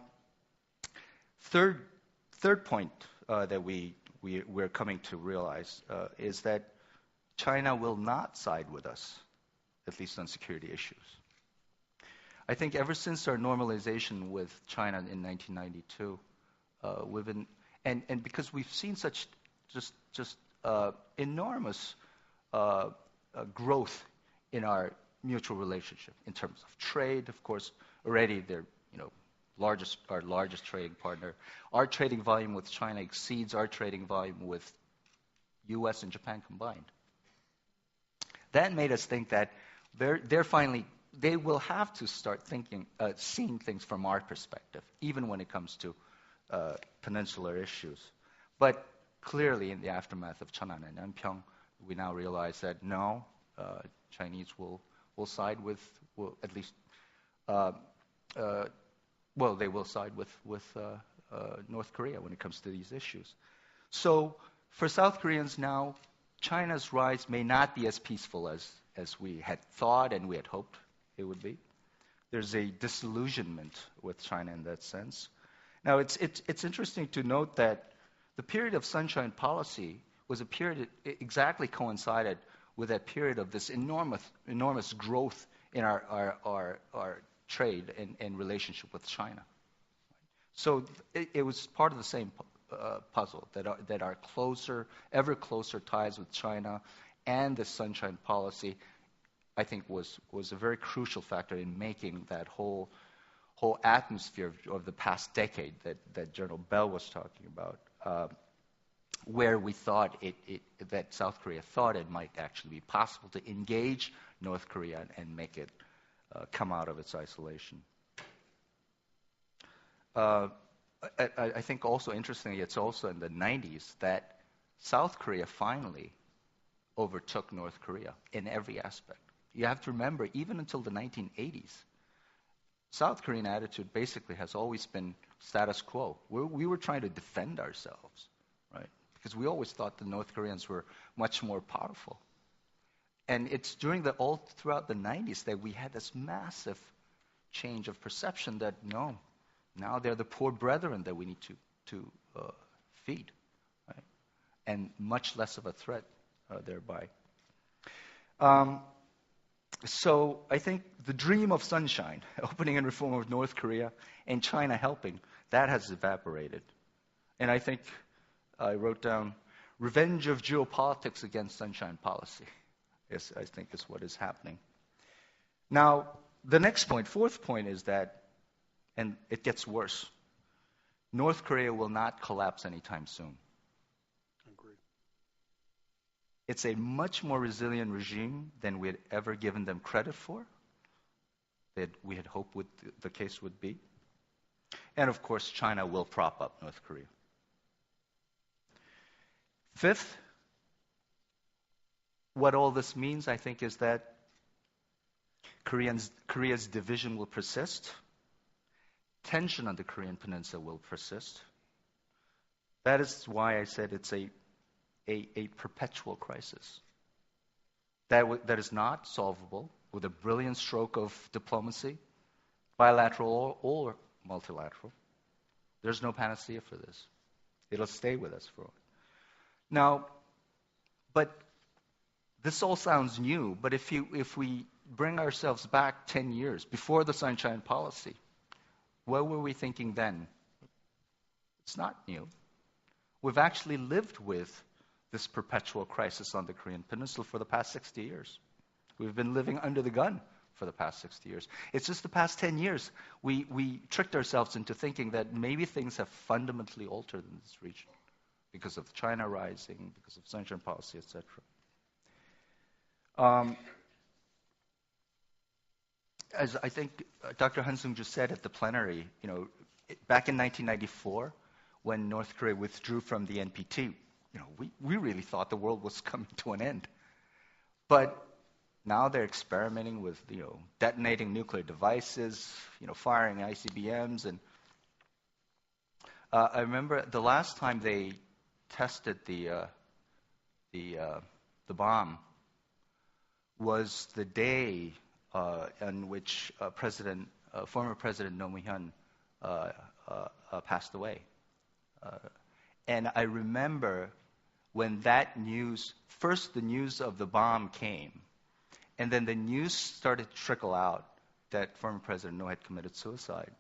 Third point that we're coming to realize is that China will not side with us, at least on security issues. I think ever since our normalization with China in 1992, we've been, and because we've seen such just enormous growth in our mutual relationship in terms of trade. Of course, already they're our largest trading partner. Our trading volume with China exceeds our trading volume with U.S. and Japan combined. That made us think that they will have to start seeing things from our perspective, even when it comes to peninsular issues. But clearly, in the aftermath of Cheonan and Nanpyeong, we now realize that no, Chinese will side with, at least, they will side with North Korea when it comes to these issues. So for South Koreans now, China's rise may not be as peaceful as we had thought and we had hoped it would be. There's a disillusionment with China in that sense. Now, it's interesting to note that the period of Sunshine policy was a period that exactly coincided with that period of this enormous growth in our trade and relationship with China. So it was part of the same puzzle, that our ever closer ties with China and the Sunshine policy, I think, was a very crucial factor in making that whole atmosphere of the past decade that General Bell was talking about, where we thought that South Korea thought it might actually be possible to engage North Korea and make it come out of its isolation. I think also interestingly, it's also in the 90s that South Korea finally overtook North Korea in every aspect. You have to remember, even until the 1980s, South Korean attitude basically has always been status quo. We were trying to defend ourselves, right? Because we always thought the North Koreans were much more powerful. And it's all throughout the 90s that we had this massive change of perception that no, now they're the poor brethren that we need to feed, right? And much less of a threat thereby. So I think the dream of sunshine, opening and reform of North Korea and China helping, that has evaporated. And I think I wrote down revenge of geopolitics against sunshine policy, I think is what is happening. Now, the next point, fourth point, is that, and it gets worse, North Korea will not collapse anytime soon. Agreed. It's a much more resilient regime than we had ever given them credit for, that we had hoped the case would be. And of course, China will prop up North Korea. Fifth, what all this means, I think, is that Korea's division will persist. Tension on the Korean peninsula will persist. That is why I said it's a perpetual crisis. that is not solvable with a brilliant stroke of diplomacy, bilateral or multilateral. There's no panacea for this. It'll stay with us for a while. Now, but this all sounds new, but if we bring ourselves back 10 years before the Sunshine Policy, what were we thinking then? It's not new. We've actually lived with this perpetual crisis on the Korean Peninsula for the past 60 years. We've been living under the gun for the past 60 years. It's just the past 10 years we tricked ourselves into thinking that maybe things have fundamentally altered in this region because of China rising, because of Sunshine Policy, etc. As I think Dr. Hansung just said at the plenary, back in 1994, when North Korea withdrew from the NPT, we really thought the world was coming to an end. But now they're experimenting with, detonating nuclear devices, firing ICBMs, and I remember the last time they tested the bomb was the day on which former President Roh Moo-hyun passed away. And I remember when that news, first the news of the bomb came, and then the news started to trickle out that former President Roh had committed suicide.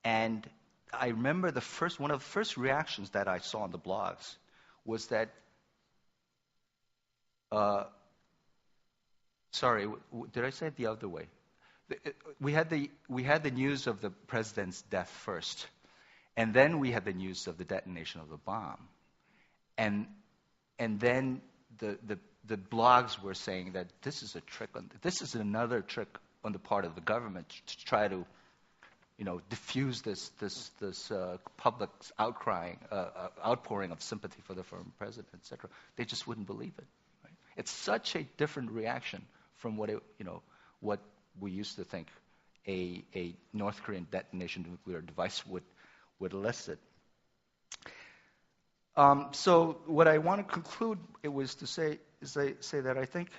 And I remember one of the first reactions that I saw on the blogs was that, sorry, did I say it the other way? We had the news of the president's death first, and then we had the news of the detonation of the bomb, and then the blogs were saying that this is a trick. This is another trick on the part of the government to try to, diffuse this public outpouring of sympathy for the former president, etc. They just wouldn't believe it. Right? It's such a different reaction from what we used to think a North Korean detonation nuclear device would elicit. So what I want to conclude was to say that I think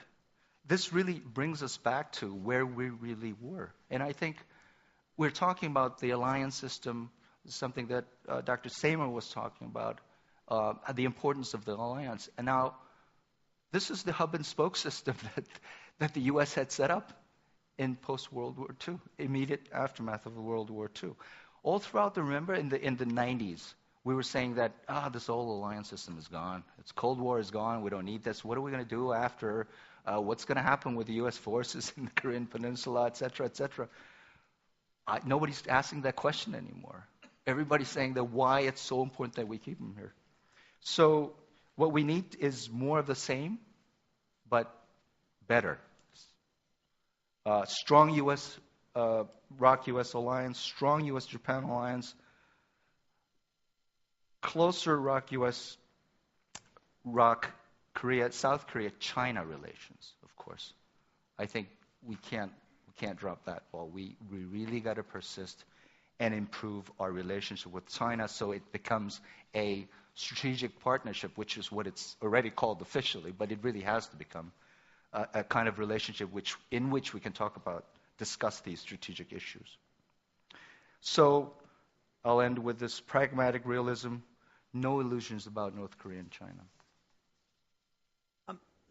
this really brings us back to where we really were. And I think we're talking about the alliance system, something that Dr. Seymour was talking about, the importance of the alliance. And now this is the hub and spoke system that the U.S. had set up in post-World War II, immediate aftermath of World War II. All throughout, remember, in the 90s, we were saying that, this whole alliance system is gone. It's Cold War is gone. We don't need this. What are we going to do after? What's going to happen with the U.S. forces in the Korean Peninsula, et cetera, et cetera? Nobody's asking that question anymore. Everybody's saying that why it's so important that we keep them here. So what we need is more of the same, but better. Strong U.S. ROC-U.S. alliance, strong U.S.-Japan alliance, closer ROC-U.S. ROC-Korea, South Korea-China relations, of course. I think we can't drop that ball. We really got to persist and improve our relationship with China so it becomes a strategic partnership, which is what it's already called officially, but it really has to become a kind of relationship in which we can discuss these strategic issues. So I'll end with this pragmatic realism, no illusions about North Korea and China.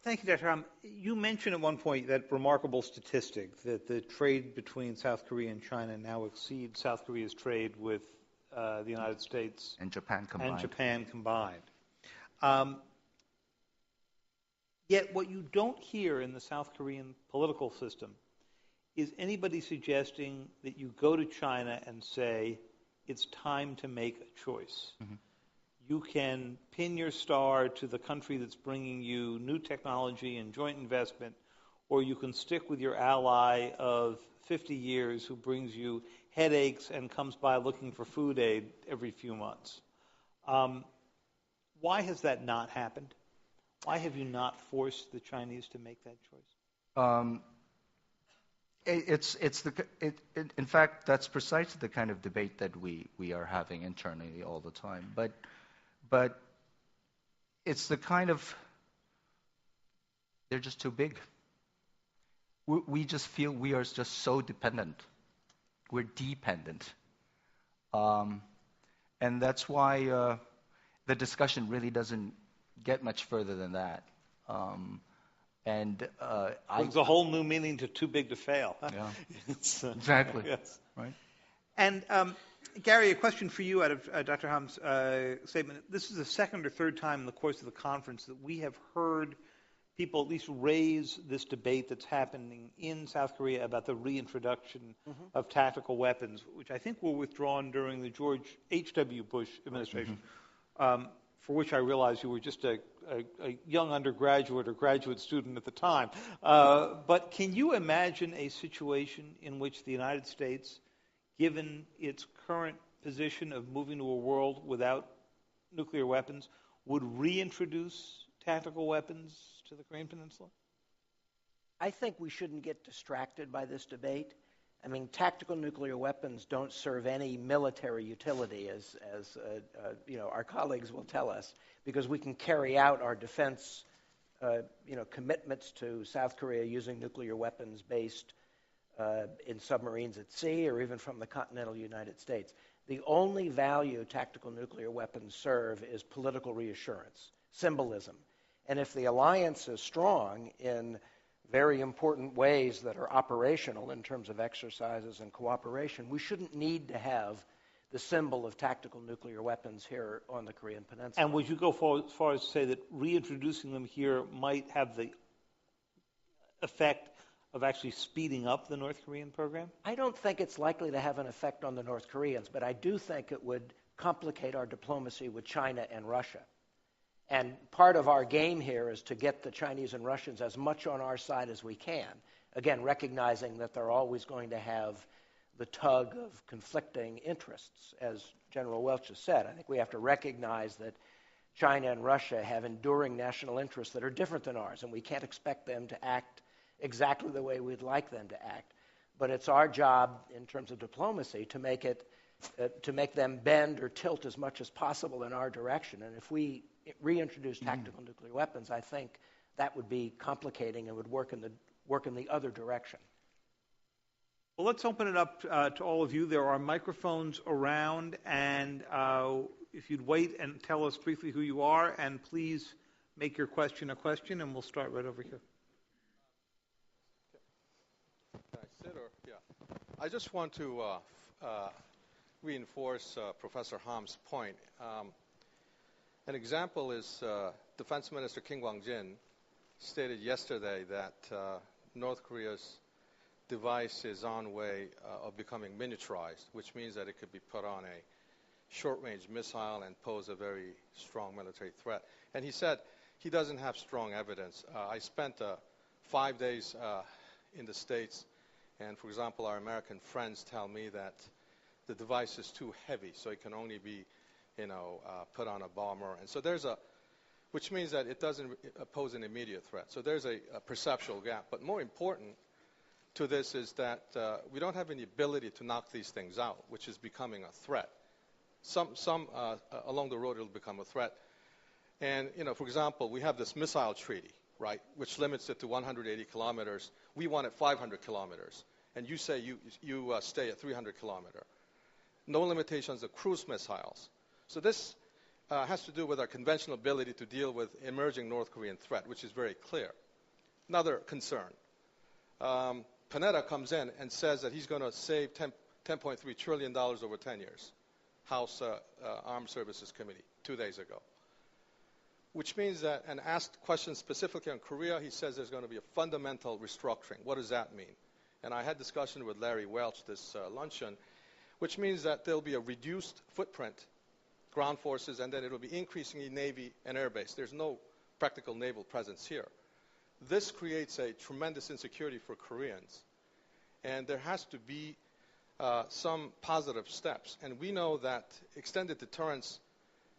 Thank you, Dr. You mentioned at one point that remarkable statistic that the trade between South Korea and China now exceeds South Korea's trade with the United States and Japan combined. Yet what you don't hear in the South Korean political system is anybody suggesting that you go to China and say, it's time to make a choice. Mm-hmm. You can pin your star to the country that's bringing you new technology and joint investment, or you can stick with your ally of 50 years who brings you headaches and comes by looking for food aid every few months. Why has that not happened? Why have you not forced the Chinese to make that choice? In fact, that's precisely the kind of debate that we are having internally all the time. But it's the kind of, they're just too big. we just feel we are just so dependent. We're dependent. And that's why the discussion really doesn't get much further than that. Brings a whole new meaning to too big to fail. Yeah, Exactly. yes. Right. And Gary, a question for you out of Dr. Ham's statement. This is the second or third time in the course of the conference that we have heard people at least raise this debate that's happening in South Korea about the reintroduction of tactical weapons, which I think were withdrawn during the George H.W. Bush administration, for which I realize you were just a young undergraduate or graduate student at the time. But can you imagine a situation in which the United States, given its current position of moving to a world without nuclear weapons, would reintroduce tactical weapons to the Korean Peninsula? I think we shouldn't get distracted by this debate. I mean, tactical nuclear weapons don't serve any military utility, as our colleagues will tell us, because we can carry out our defense, commitments to South Korea using nuclear weapons based in submarines at sea or even from the continental United States. The only value tactical nuclear weapons serve is political reassurance, symbolism. And if the alliance is strong in very important ways that are operational in terms of exercises and cooperation, we shouldn't need to have the symbol of tactical nuclear weapons here on the Korean Peninsula. And would you go as far as to say that reintroducing them here might have the effect of actually speeding up the North Korean program? I don't think it's likely to have an effect on the North Koreans, but I do think it would complicate our diplomacy with China and Russia. And part of our game here is to get the Chinese and Russians as much on our side as we can, again, recognizing that they're always going to have the tug of conflicting interests, as General Welch has said. I think we have to recognize that China and Russia have enduring national interests that are different than ours, and we can't expect them to act exactly the way we'd like them to act. But it's our job in terms of diplomacy to make them bend or tilt as much as possible in our direction. And if we reintroduce tactical nuclear weapons, I think that would be complicating and would work in the other direction. Well, let's open it up to all of you. There are microphones around, and if you'd wait and tell us briefly who you are, and please make your question a question, and we'll start right over here. Can I sit or? Yeah. I just want to reinforce Professor Ham's point. An example is Defense Minister Kim Kwang-jin stated yesterday that North Korea's device is on way of becoming miniaturized, which means that it could be put on a short-range missile and pose a very strong military threat. And he said he doesn't have strong evidence. I spent 5 days in the States, and for example, our American friends tell me that the device is too heavy, so it can only be put on a bomber. And so which means that it doesn't pose an immediate threat. So there's a perceptual gap. But more important to this is that we don't have any ability to knock these things out, which is becoming a threat. Some along the road it'll become a threat. And, for example, we have this missile treaty, right, which limits it to 180 kilometers. We want it 500 kilometers. And you say you stay at 300 kilometers. No limitations of cruise missiles. So this has to do with our conventional ability to deal with emerging North Korean threat, which is very clear. Another concern. Panetta comes in and says that he's going to save $10.3 trillion over 10 years. House Armed Services Committee 2 days ago. Which means that, and asked questions specifically on Korea, he says there's going to be a fundamental restructuring. What does that mean? And I had discussion with Larry Welch this luncheon, which means that there'll be a reduced footprint, ground forces, and then it'll be increasingly Navy and Air Base. There's no practical naval presence here. This creates a tremendous insecurity for Koreans. And there has to be some positive steps. And we know that extended deterrence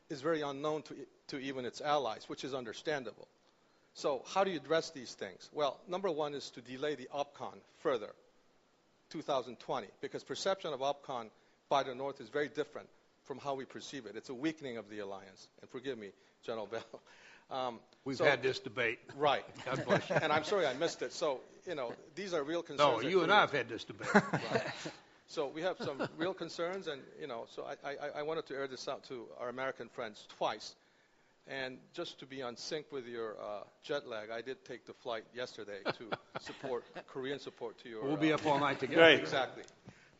is very unknown to even its allies, which is understandable. So how do you address these things? Well, number one is to delay the OPCON further, 2020, because perception of OPCON by the North is very different from how we perceive it. It's a weakening of the alliance. And forgive me, General Bell. We've So- had this debate. Right. God bless you. And I'm sorry I missed it. So, these are real No, concerns. that you and I Korea- have had this debate. Right. So we have some real concerns, and so I wanted to air this out to our American friends twice, and just to be on sync with your jet lag, I did take the flight yesterday to support Korean support to your. We'll be up all night together. Great. Exactly.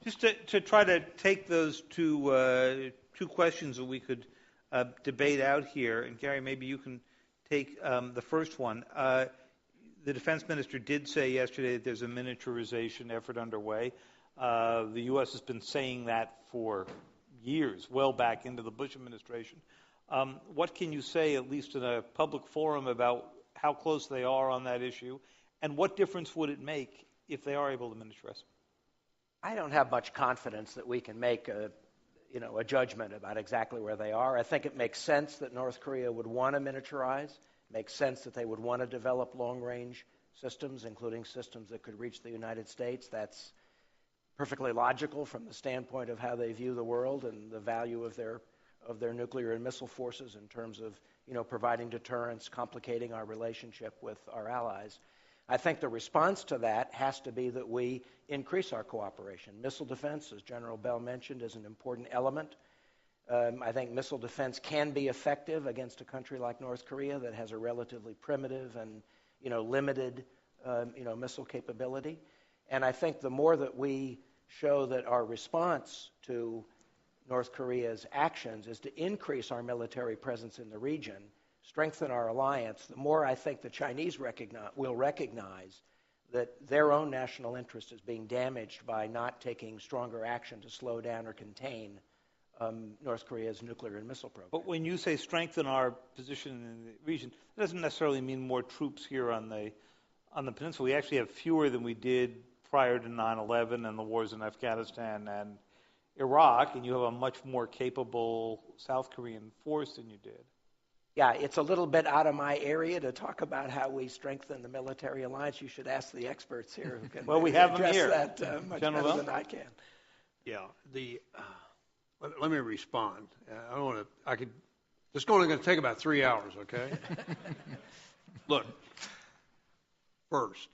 Just to try to take those two questions that we could debate out here, and Gary, maybe you can take the first one. The defense minister did say yesterday that there's a miniaturization effort underway. The U.S. has been saying that for years, well back into the Bush administration. What can you say, at least in a public forum, about how close they are on that issue, and what difference would it make if they are able to miniaturize? I don't have much confidence that we can make a judgment about exactly where they are. I think it makes sense that North Korea would want to miniaturize. It makes sense that they would want to develop long-range systems, including systems that could reach the United States. That's perfectly logical from the standpoint of how they view the world and the value of their nuclear and missile forces in terms of providing deterrence, complicating our relationship with our allies. I think the response to that has to be that we increase our cooperation. Missile defense, as General Bell mentioned, is an important element. I think missile defense can be effective against a country like North Korea that has a relatively primitive and limited missile capability. And I think the more that we show that our response to North Korea's actions is to increase our military presence in the region, strengthen our alliance, the more I think the Chinese will recognize that their own national interest is being damaged by not taking stronger action to slow down or contain North Korea's nuclear and missile program. But when you say strengthen our position in the region, it doesn't necessarily mean more troops here on the peninsula. We actually have fewer than we did prior to 9/11 and the wars in Afghanistan and Iraq, and you have a much more capable South Korean force than you did. Yeah, it's a little bit out of my area to talk about how we strengthen the military alliance. You should ask the experts here who can Well, we have them address here. that much General better Bell? than I can. Yeah. Let me respond. I don't want to. This is only going to take about 3 hours. Okay. Look. First,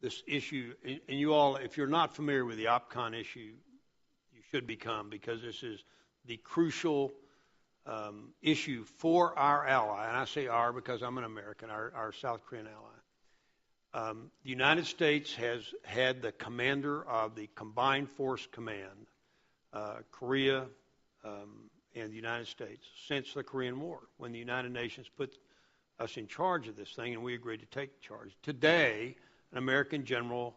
this issue, and you all, if you're not familiar with the OPCON issue, you should become, because this is the crucial issue for our ally, and I say our because I'm an American, our South Korean ally. The United States has had the commander of the Combined Force Command, Korea and the United States, since the Korean War, when the United Nations put us in charge of this thing, and we agreed to take charge. Today, an American general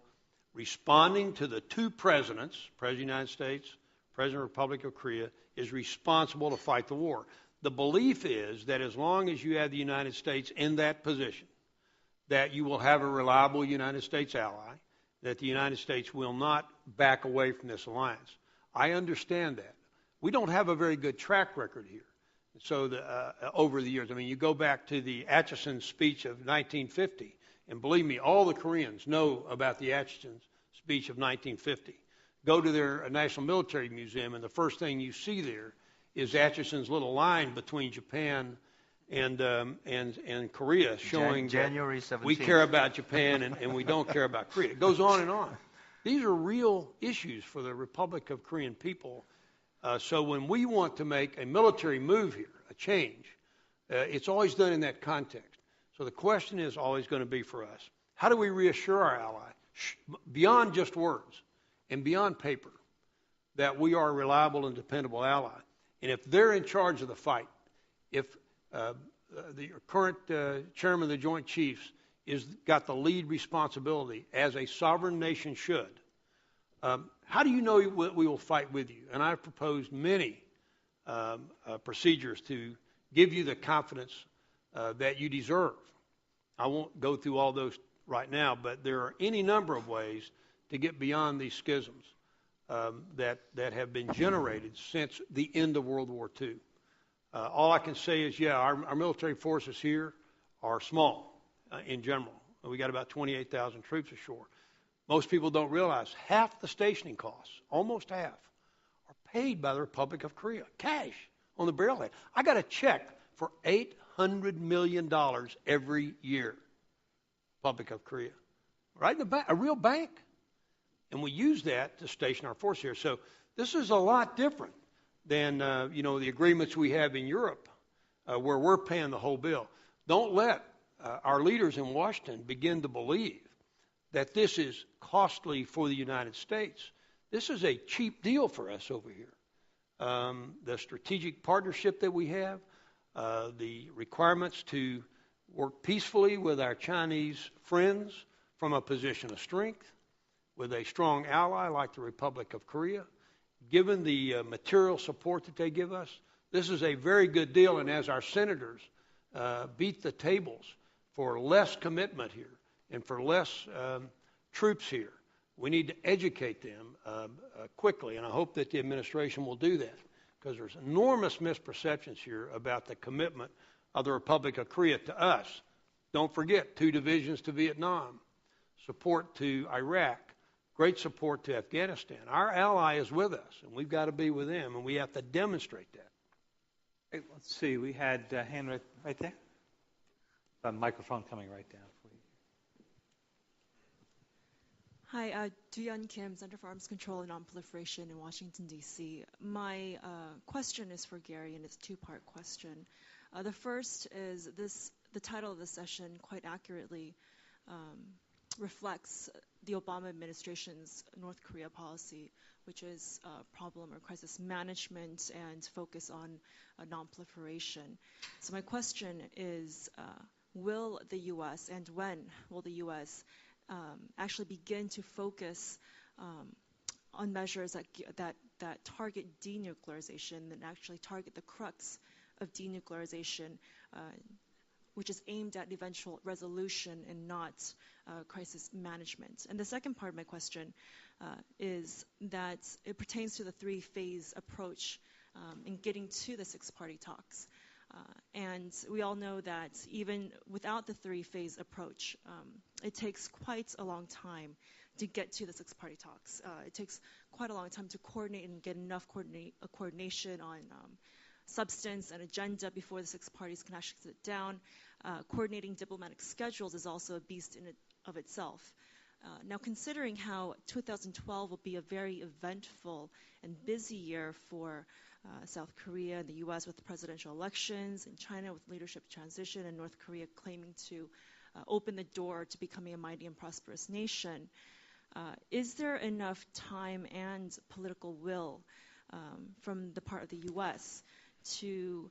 responding to the two presidents, President of the United States, President of the Republic of Korea, is responsible to fight the war. The belief is that as long as you have the United States in that position, that you will have a reliable United States ally, that the United States will not back away from this alliance. I understand that. We don't have a very good track record here. So over the years, I mean, you go back to the Acheson speech of 1950, and believe me, all the Koreans know about the Acheson speech of 1950. Go to their National Military Museum, and the first thing you see there is Acheson's little line between Japan and Korea, showing January that 17th. we care about Japan and we don't care about Korea. It goes on and on. These are real issues for the Republic of Korean people. So when we want to make a military move here, a change, it's always done in that context. So the question is always going to be for us, how do we reassure our ally, beyond just words and beyond paper, that we are a reliable and dependable ally? And if they're in charge of the fight, if the current chairman of the Joint Chiefs is got the lead responsibility, as a sovereign nation should, how do you know we will fight with you? And I've proposed many procedures to give you the confidence that you deserve. I won't go through all those right now, but there are any number of ways to get beyond these schisms that have been generated since the end of World War II. All I can say is, yeah, our military forces here are small in general. We got about 28,000 troops ashore. Most people don't realize half the stationing costs, almost half, are paid by the Republic of Korea, cash on the barrelhead. I got a check for $500 million every year. Republic of Korea. Right in the bank, a real bank. And we use that to station our force here. So this is a lot different than, the agreements we have in Europe, where we're paying the whole bill. Don't let our leaders in Washington begin to believe that this is costly for the United States. This is a cheap deal for us over here. The strategic partnership that we have, the requirements to work peacefully with our Chinese friends from a position of strength, with a strong ally like the Republic of Korea, given the material support that they give us. This is a very good deal, and as our senators beat the tables for less commitment here and for less troops here, we need to educate them quickly, and I hope that the administration will do that, because there's enormous misperceptions here about the commitment of the Republic of Korea to us. Don't forget, 2 divisions to Vietnam, support to Iraq, great support to Afghanistan. Our ally is with us, and we've got to be with them, and we have to demonstrate that. Hey, let's see. We had a hand right there. A microphone coming right down for you. Hi, Duyan Kim, Center for Arms Control and Nonproliferation in Washington, D.C. My question is for Gary, and it's a 2-part question. The first is the title of the session quite accurately reflects the Obama administration's North Korea policy, which is problem or crisis management and focus on nonproliferation. So my question is, will the U.S. and when will the U.S. Actually begin to focus on measures that target denuclearization and actually target the crux of denuclearization, which is aimed at eventual resolution and not crisis management? And the second part of my question is that it pertains to the 3-phase approach in getting to the 6-party talks. And we all know that even without the 3-phase approach, it takes quite a long time to get to the 6-party talks. It takes quite a long time to coordinate and get enough coordination on substance and agenda before the 6 parties can actually sit down. Coordinating diplomatic schedules is also a beast in and of itself. Now, considering how 2012 will be a very eventful and busy year for South Korea and the U.S. with presidential elections, and China with leadership transition, and North Korea claiming to open the door to becoming a mighty and prosperous nation, is there enough time and political will from the part of the U.S. to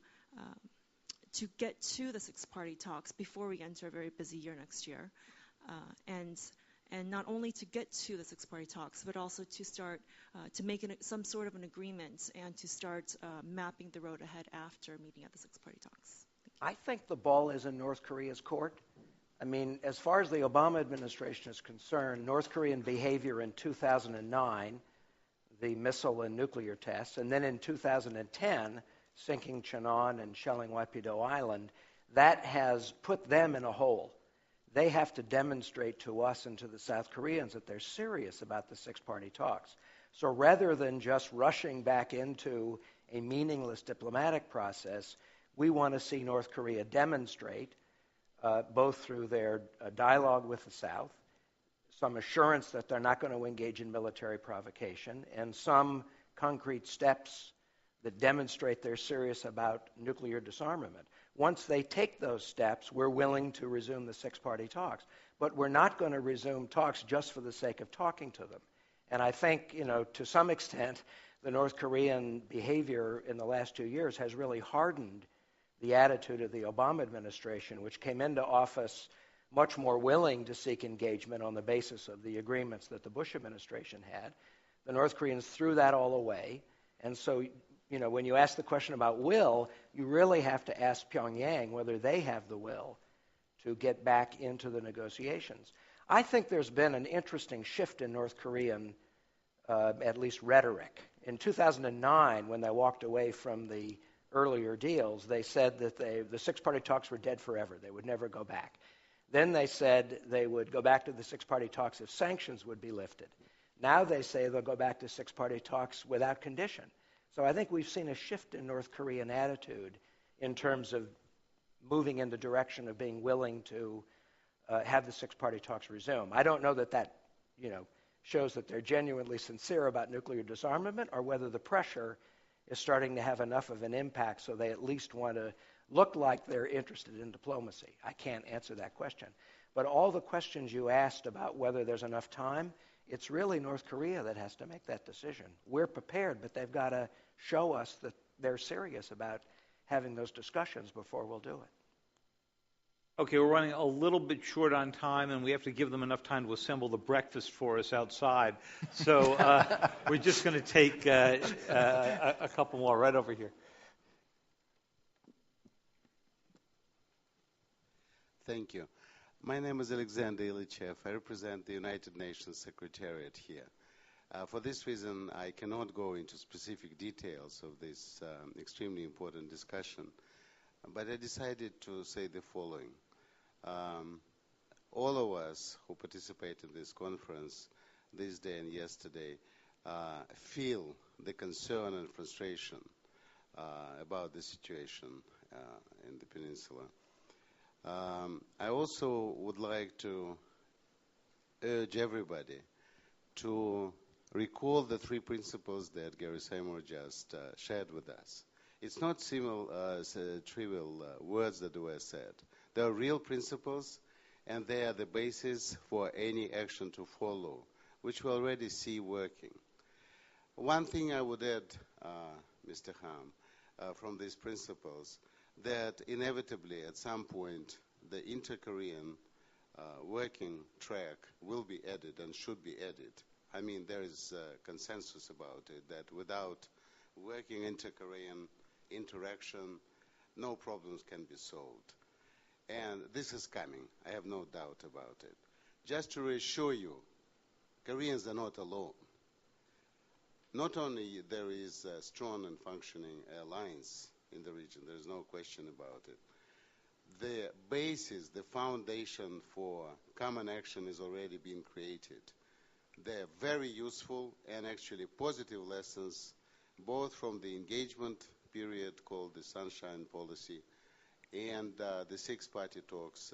get to the 6-party talks before we enter a very busy year next year, and not only to get to the 6-party talks, but also to start to make some sort of an agreement and to start mapping the road ahead after meeting at the 6-party talks? I think the ball is in North Korea's court. I mean, as far as the Obama administration is concerned, North Korean behavior in 2009, the missile and nuclear tests, and then in 2010, sinking Cheonan and shelling Waipido Island, that has put them in a hole. They have to demonstrate to us and to the South Koreans that they're serious about the 6-party talks. So rather than just rushing back into a meaningless diplomatic process, we want to see North Korea demonstrate, both through their dialogue with the South, some assurance that they're not going to engage in military provocation, and some concrete steps that demonstrate they're serious about nuclear disarmament. Once they take those steps, we're willing to resume the 6-party talks. But we're not going to resume talks just for the sake of talking to them. And I think, to some extent, the North Korean behavior in the last 2 years has really hardened the attitude of the Obama administration, which came into office much more willing to seek engagement on the basis of the agreements that the Bush administration had. The North Koreans threw that all away. And so, when you ask the question about will, you really have to ask Pyongyang whether they have the will to get back into the negotiations. I think there's been an interesting shift in North Korean, at least rhetoric. In 2009, when they walked away from the earlier deals, they said that the 6-party talks were dead forever. They would never go back. Then they said they would go back to the 6-party talks if sanctions would be lifted. Now they say they'll go back to 6-party talks without condition. So I think we've seen a shift in North Korean attitude in terms of moving in the direction of being willing to have the six-party talks resume. I don't know that shows that they're genuinely sincere about nuclear disarmament, or whether the pressure is starting to have enough of an impact so they at least want to look like they're interested in diplomacy. I can't answer that question. But all the questions you asked about whether there's enough time, it's really North Korea that has to make that decision. We're prepared, but they've got to show us that they're serious about having those discussions before we'll do it. Okay, we're running a little bit short on time, and we have to give them enough time to assemble the breakfast for us outside. So we're just going to take a couple more right over here. Thank you. My name is Alexander Ilyichev. I represent the United Nations Secretariat here. For this reason, I cannot go into specific details of this extremely important discussion, but I decided to say the following. All of us who participate in this conference this day and yesterday feel the concern and frustration about the situation in the peninsula. I also would like to urge everybody to recall the three principles that Gary Seymour just shared with us. It's not trivial words that were said. They are real principles, and they are the basis for any action to follow, which we already see working. One thing I would add, Mr. Ham, from these principles, that inevitably at some point the inter-Korean working track will be added and should be added. I mean, there is consensus about it that without working inter-Korean interaction, no problems can be solved. And this is coming. I have no doubt about it. Just to reassure you, Koreans are not alone. Not only there is a strong and functioning alliance in the region, there is no question about it. The basis, the foundation for common action is already being created. They're very useful and actually positive lessons, both from the engagement period called the Sunshine Policy and the six-party talks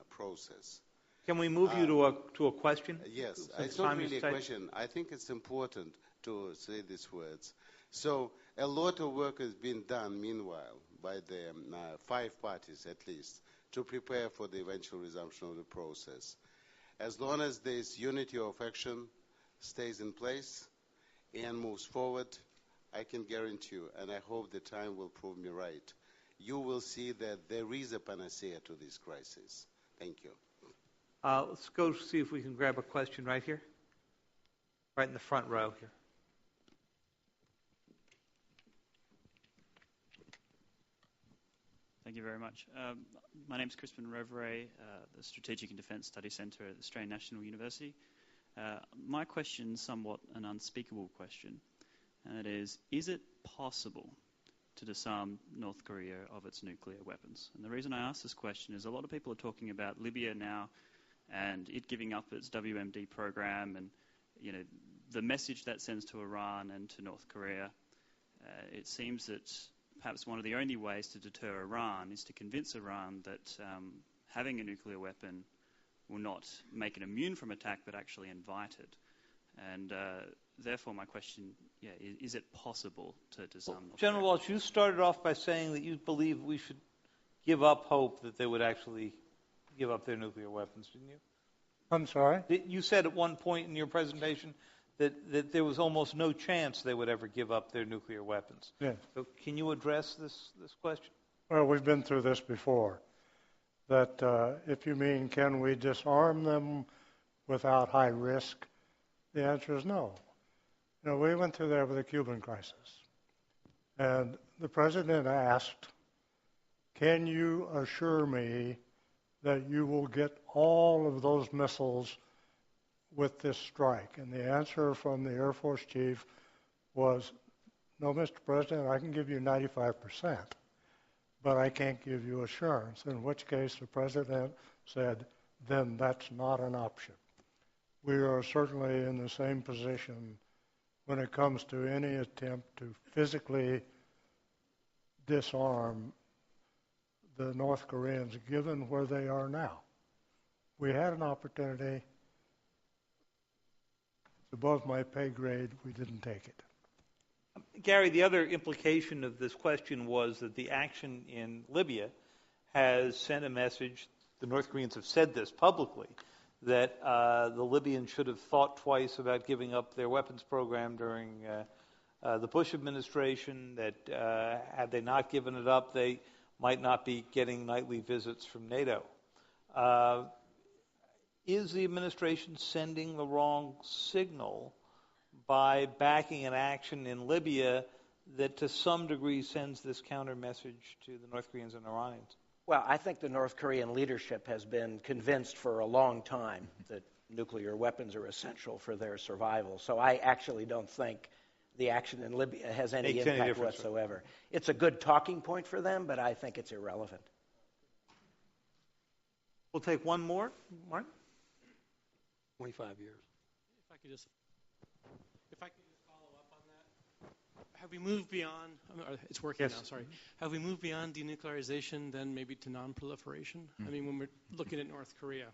process. Can we move you to a question? Yes, it's not really a question. I think it's important to say these words. So a lot of work has been done, meanwhile, by the 5 parties at least, to prepare for the eventual resumption of the process. As long as this unity of action stays in place and moves forward, I can guarantee you, and I hope the time will prove me right, you will see that there is a panacea to this crisis. Thank you. Let's go see if we can grab a question right here, right in the front row here. Thank you very much. My name is Crispin Rovere, the Strategic and Defence Study Centre at Australian National University. My question is somewhat an unspeakable question, and that is it possible to disarm North Korea of its nuclear weapons? And the reason I ask this question is a lot of people are talking about Libya now and it giving up its WMD program and, the message that sends to Iran and to North Korea. It seems that perhaps one of the only ways to deter Iran is to convince Iran that having a nuclear weapon will not make it immune from attack, but actually invite it. And therefore, my question, is it possible to disarm North General Korea? Walsh, you started off by saying that you believe we should give up hope that they would actually give up their nuclear weapons, didn't you? I'm sorry? You said at one point in your presentation that there was almost no chance they would ever give up their nuclear weapons. Yes. So can you address this question? Well, we've been through this before. That if you mean, can we disarm them without high risk? The answer is no. We went through that with the Cuban crisis. And the president asked, can you assure me that you will get all of those missiles with this strike? And the answer from the Air Force chief was, no, Mr. President, I can give you 95%, but I can't give you assurance, in which case the president said, then that's not an option. We are certainly in the same position when it comes to any attempt to physically disarm the North Koreans, given where they are now. We had an opportunity. It's above my pay grade. We didn't take it. Gary, the other implication of this question was that the action in Libya has sent a message, the North Koreans have said this publicly, that the Libyans should have thought twice about giving up their weapons program during the Bush administration, that had they not given it up, they might not be getting nightly visits from NATO. Is the administration sending the wrong signal by backing an action in Libya that to some degree sends this counter message to the North Koreans and Iranians? Well, I think the North Korean leadership has been convinced for a long time that nuclear weapons are essential for their survival. So I actually don't think the action in Libya has any impact whatsoever. It's a good talking point for them, but I think it's irrelevant. We'll take one more. Mark? 25 years. If I could just follow up on that. Have we moved beyond, it's working Yes. now, sorry. Have we moved beyond denuclearization then maybe to non-proliferation? I mean, when we're looking at North Korea,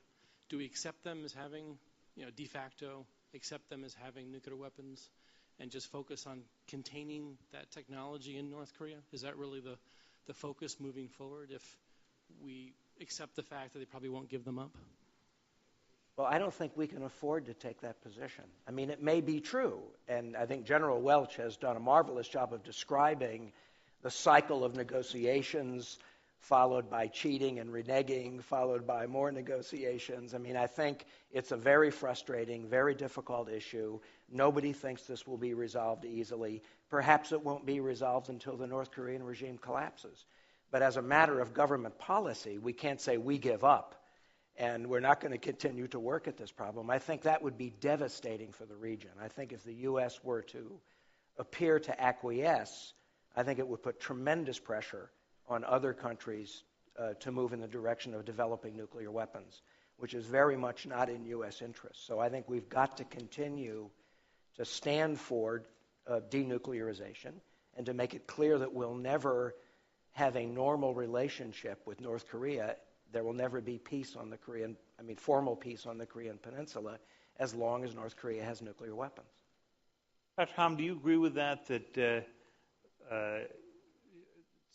do we accept them as having, de facto, accept them as having nuclear weapons and just focus on containing that technology in North Korea? Is that really the focus moving forward if we accept the fact that they probably won't give them up? Well, I don't think we can afford to take that position. I mean, it may be true, and I think General Welch has done a marvelous job of describing the cycle of negotiations followed by cheating and reneging, followed by more negotiations. I mean, I think it's a very frustrating, very difficult issue. Nobody thinks this will be resolved easily. Perhaps it won't be resolved until the North Korean regime collapses. But as a matter of government policy, we can't say we give up and we're not going to continue to work at this problem. I think that would be devastating for the region. I think if the U.S. were to appear to acquiesce, I think it would put tremendous pressure on other countries to move in the direction of developing nuclear weapons, which is very much not in U.S. interest. So I think we've got to continue to stand for denuclearization and to make it clear that we'll never have a normal relationship with North Korea. There will never be peace on the formal peace on the Korean Peninsula as long as North Korea has nuclear weapons. Dr. Ham, do you agree with that, it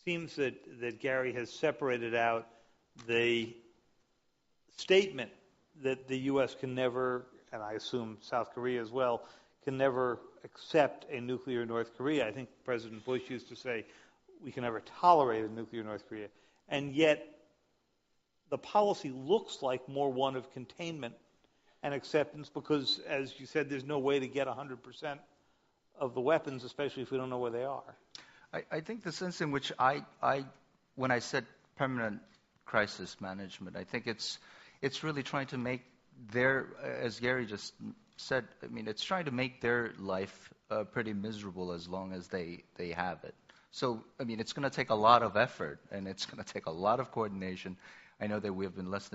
seems that Gary has separated out the statement that the U.S. can never, and I assume South Korea as well, can never accept a nuclear North Korea. I think President Bush used to say we can never tolerate a nuclear North Korea. And yet the policy looks like more one of containment and acceptance because, as you said, there's no way to get 100% of the weapons, especially if we don't know where they are. I think the sense in which when I said permanent crisis management, I think it's really trying to make their, as Gary just said, I mean, it's trying to make their life pretty miserable as long as they have it. So, I mean, it's going to take a lot of effort, and it's going to take a lot of coordination. I know that we have been less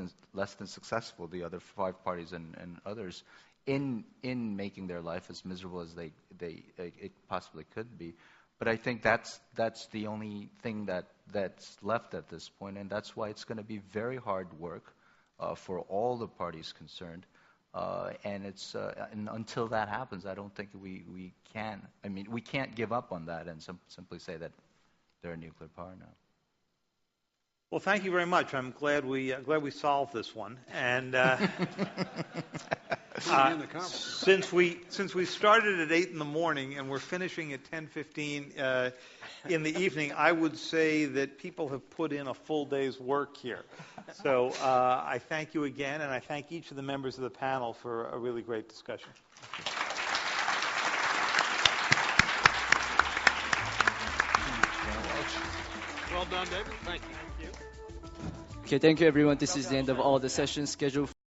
than successful, the other five parties and others, in making their life as miserable as it possibly could be. But I think that's the only thing that's left at this point, and that's why it's going to be very hard work for all the parties concerned. And until that happens, I don't think we can. I mean, we can't give up on that and simply say that they're a nuclear power now. Well, thank you very much. I'm glad we solved this one. And since we started at 8 in the morning and we're finishing at 10:15 in the evening, I would say that people have put in a full day's work here. So I thank you again, and I thank each of the members of the panel for a really great discussion. Well done, David. Thank you. Okay, thank you, everyone. This is the end of all the sessions scheduled